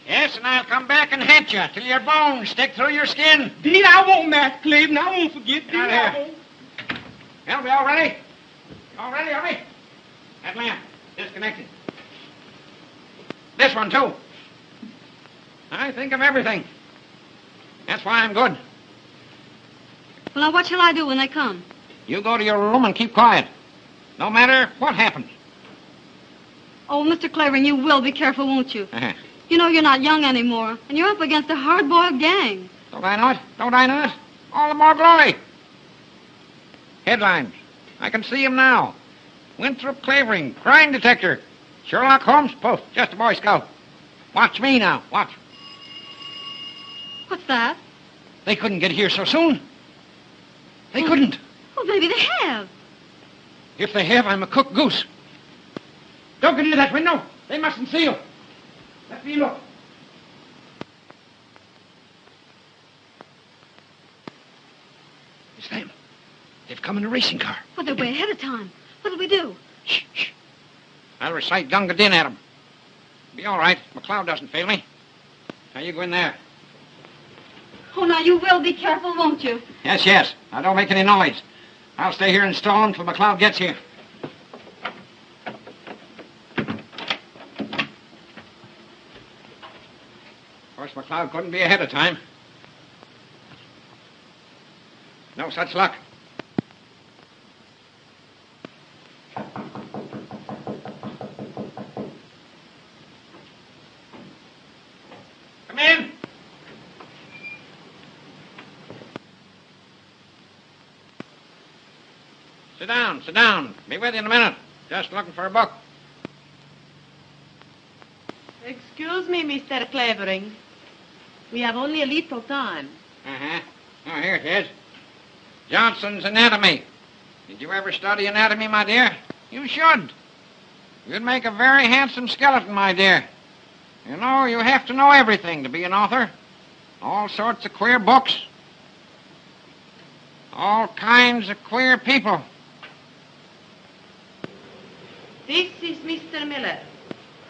Yes, and I'll come back and hit you till your bones stick through your skin. Deed, I won't, Master Clavering. I won't forget. Get out of here. Well, we all ready? All ready, are we? That lamp, disconnected. This one, too. I think of everything. That's why I'm good. Well, now, what shall I do when they come? You go to your room and keep quiet. No matter what happens. Oh, Mr. Clavering, you will be careful, won't you? You know you're not young anymore, and you're up against a hard-boiled gang. Don't I know it? Don't I know it? All the more glory. Headlines. I can see him now. Winthrop Clavering, crime detector. Sherlock Holmes, poof, just a Boy Scout. Watch me now, watch. What's that? They couldn't get here so soon. They couldn't. Well, maybe they have. If they have, I'm a cooked goose. Don't get into that window. They mustn't see you. Let me look. It's them. They've come in a racing car. Well, they're way ahead of time. What'll we do? Shh, shh. I'll recite Gunga Din at them. Be all right. McLeod doesn't fail me. Now you go in there. Oh, now you will be careful, won't you? Yes, yes. Now don't make any noise. I'll stay here and stall until McLeod gets here. Of course, McLeod couldn't be ahead of time. No such luck. Come in. Sit down, sit down. Be with you in a minute. Just looking for a book. Excuse me, Mr. Clavering. We have only a little time. Uh-huh. Oh, here it is. Johnson's Anatomy. Did you ever study anatomy, my dear? You should. You'd make a very handsome skeleton, my dear. You know, you have to know everything to be an author. All sorts of queer books. All kinds of queer people. This is Mr. Miller.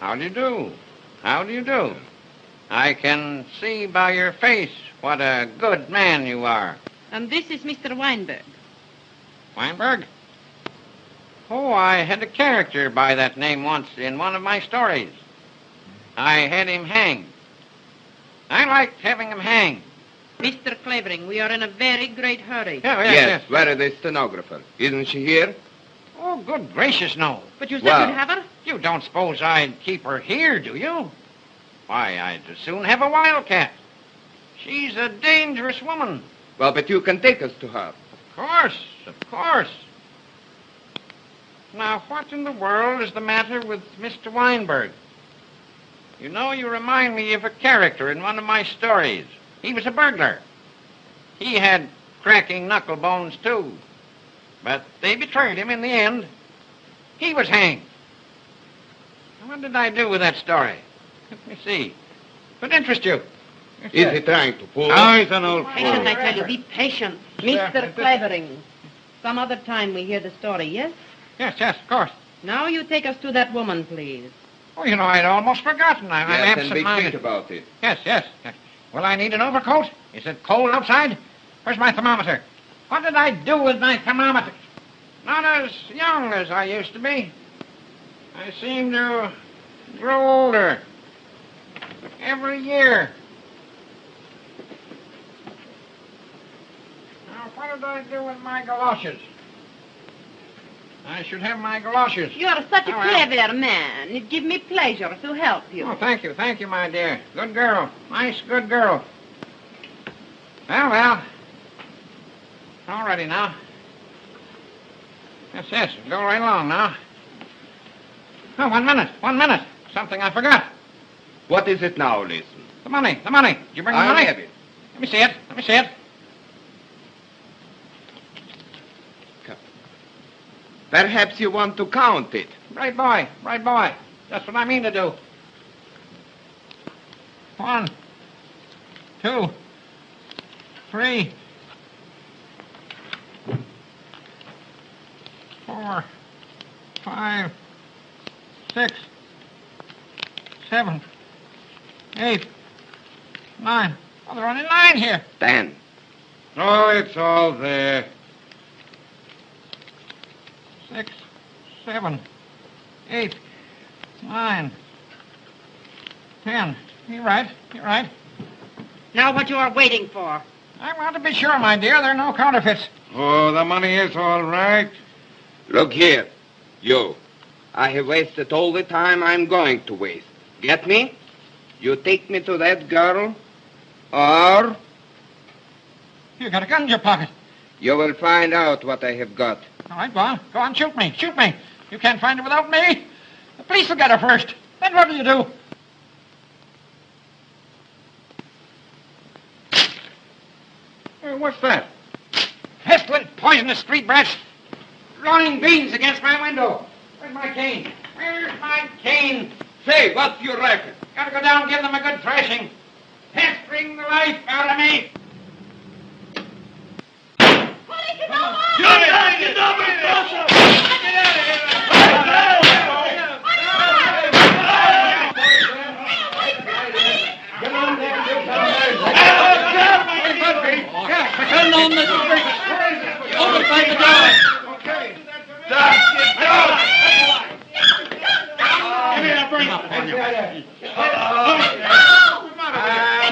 How do you do? How do you do? I can see by your face what a good man you are. And this is Mr. Weinberg. Weinberg? Oh, I had a character by that name once in one of my stories. I had him hanged. I liked having him hanged. Mr. Clavering, we are in a very great hurry. Yes. Where is the stenographer? Isn't she here? Oh, good gracious, no. But you said Well- you'd have her? You don't suppose I'd keep her here, do you? Why, I'd as soon have a wildcat. She's a dangerous woman. Well, but you can take us to her. Of course. Now, what in the world is the matter with Mr. Weinberg? You know, you remind me of a character in one of my stories. He was a burglar. He had cracking knuckle bones, too. But they betrayed him in the end. He was hanged. What did I do with that story? Let me see. Could interest you. Is he trying to pull? Oh, he's an old Patient, fool. I tell you. Be patient. Mr. Clavering. Some other time we hear the story, yes? Yes, of course. Now you take us to that woman, please. Oh, you know, I'd almost forgotten. I'm Yes, and be absent-minded. quick about it. Yes. Will I need an overcoat? Is it cold outside? Where's my thermometer? What did I do with my thermometer? Not as young as I used to be. I seem to grow older every year. Now, what did I do with my galoshes? I should have my galoshes. You are such a Oh, well. clever man. It gives me pleasure to help you. Oh, thank you, my dear. Good girl. Nice, good girl. Well. All ready now. Yes, go right along now. Oh, 1 minute. Something I forgot. What is it now, listen? The money. Did you bring the I'll money? have it. Let me see it. Perhaps you want to count it. Right boy. That's what I mean to do. 1, 2, 3, 4, 5, 6, 7, 8, 9. Oh, there are only 9 here. 10. Oh, it's all there. 6, 7, 8, 9, 10. You're right. Now what you are waiting for? I want to be sure, my dear, there are no counterfeits. Oh, the money is all right. Look here, you. I have wasted all the time I'm going to waste. Get me? You take me to that girl, or You got a gun in your pocket. you will find out what I have got. All right, go on, shoot me. You can't find her without me. The police will get her first. Then what do you do? Hey, what's that? Yes, pestilent, poisonous street brats throwing beans against my window. Where's my cane? Where's my cane? Say, what's your racket? Gotta go down and give them a good thrashing. Pestering the life out of me. Turn on the street. Open the door. Okay.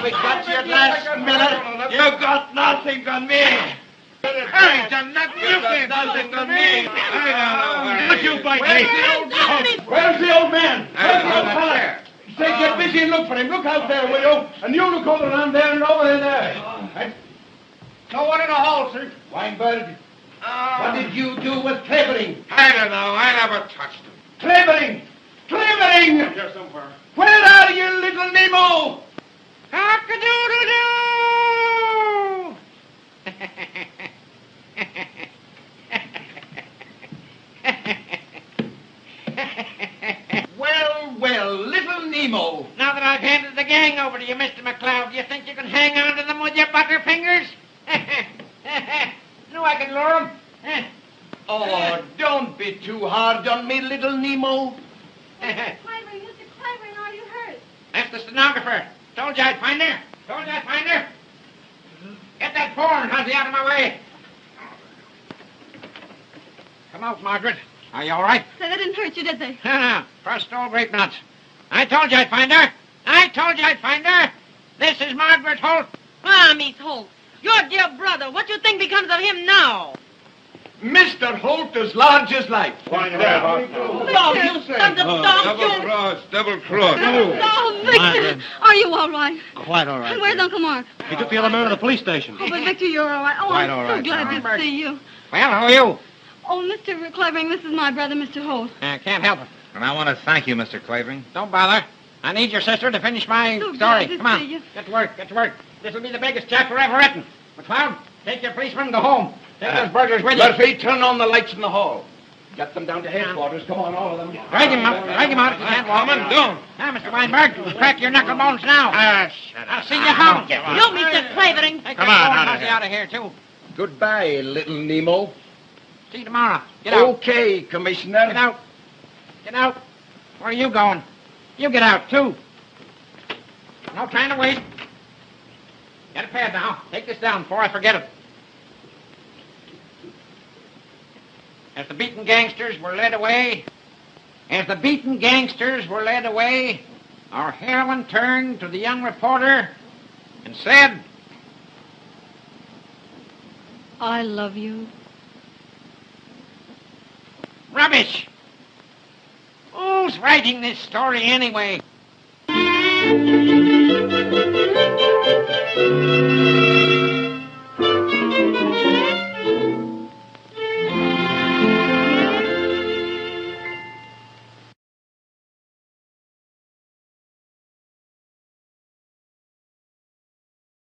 We got you at last, Miller. You got nothing on me. I ain't done nothing on me. I don't know. Don't you bite me. Where's the old man? Where's the old fella? Say, get busy and look for him. Look out there, will you? And you look over around there and over there. No one in the hall, sir. Weinberg, what did you do with Clavering? I don't know. I never touched him. Clavering! Clavering! Here somewhere. Where are you, little Nemo? Well, little Nemo. Now that I've handed the gang over to you, Mr. McLeod, do you think you can hang on to them with your butterfingers? No, I can lure them. Oh, don't be too hard on me, little Nemo. Mr. Clavering, are you hurt? That's the stenographer. Told you I'd find her. Told you I'd find her. Get that phone, Huzzy, out of my way. Come out, Margaret. Are you all right? Say, they didn't hurt you, did they? No. Crushed all grape nuts. I told you I'd find her. I told you I'd find her. This is Margaret Holt. Ah, Miss Holt. Your dear brother. What you think becomes of him now? Mr. Holt as large as life. Why, yeah. Double cross. Oh, Victor, are you all right? Quite all right. And where's Uncle Mark? He took the other man to the police station. Oh, but Victor, you're all right. Oh, Quite I'm all so right, glad Sarah. to see you. Well, who are you? Oh, Mr. Clavering, this is my brother, Mr. Holt. Can't help it. And I want to thank you, Mr. Clavering. Don't bother. I need your sister to finish my So story. glad to Come on. see you. Get to work. Get to work. This will be the biggest chapter ever written. McLeod, take your policeman and go home. Take those burglars with you. Murphy, turn on the lights in the hall. Get them down to headquarters. Come on, all of them. Drag him up. Drag him out if you can't walk. Don't. Now, Mr. Weinberg, crack your knuckle bones now. Shut I'll see you home. You, Mr. Clavering. Take Come that on, phone out of Huzzy here. out of here, too. Goodbye, little Nemo. See you tomorrow. Get out. Okay, Commissioner. Get out. Get out. Where are you going? You get out, too. No time to wait. Get a pad now. Take this down before I forget it. As the beaten gangsters were led away, our heroine turned to the young reporter and said, I love you. Rubbish! Who's writing this story anyway?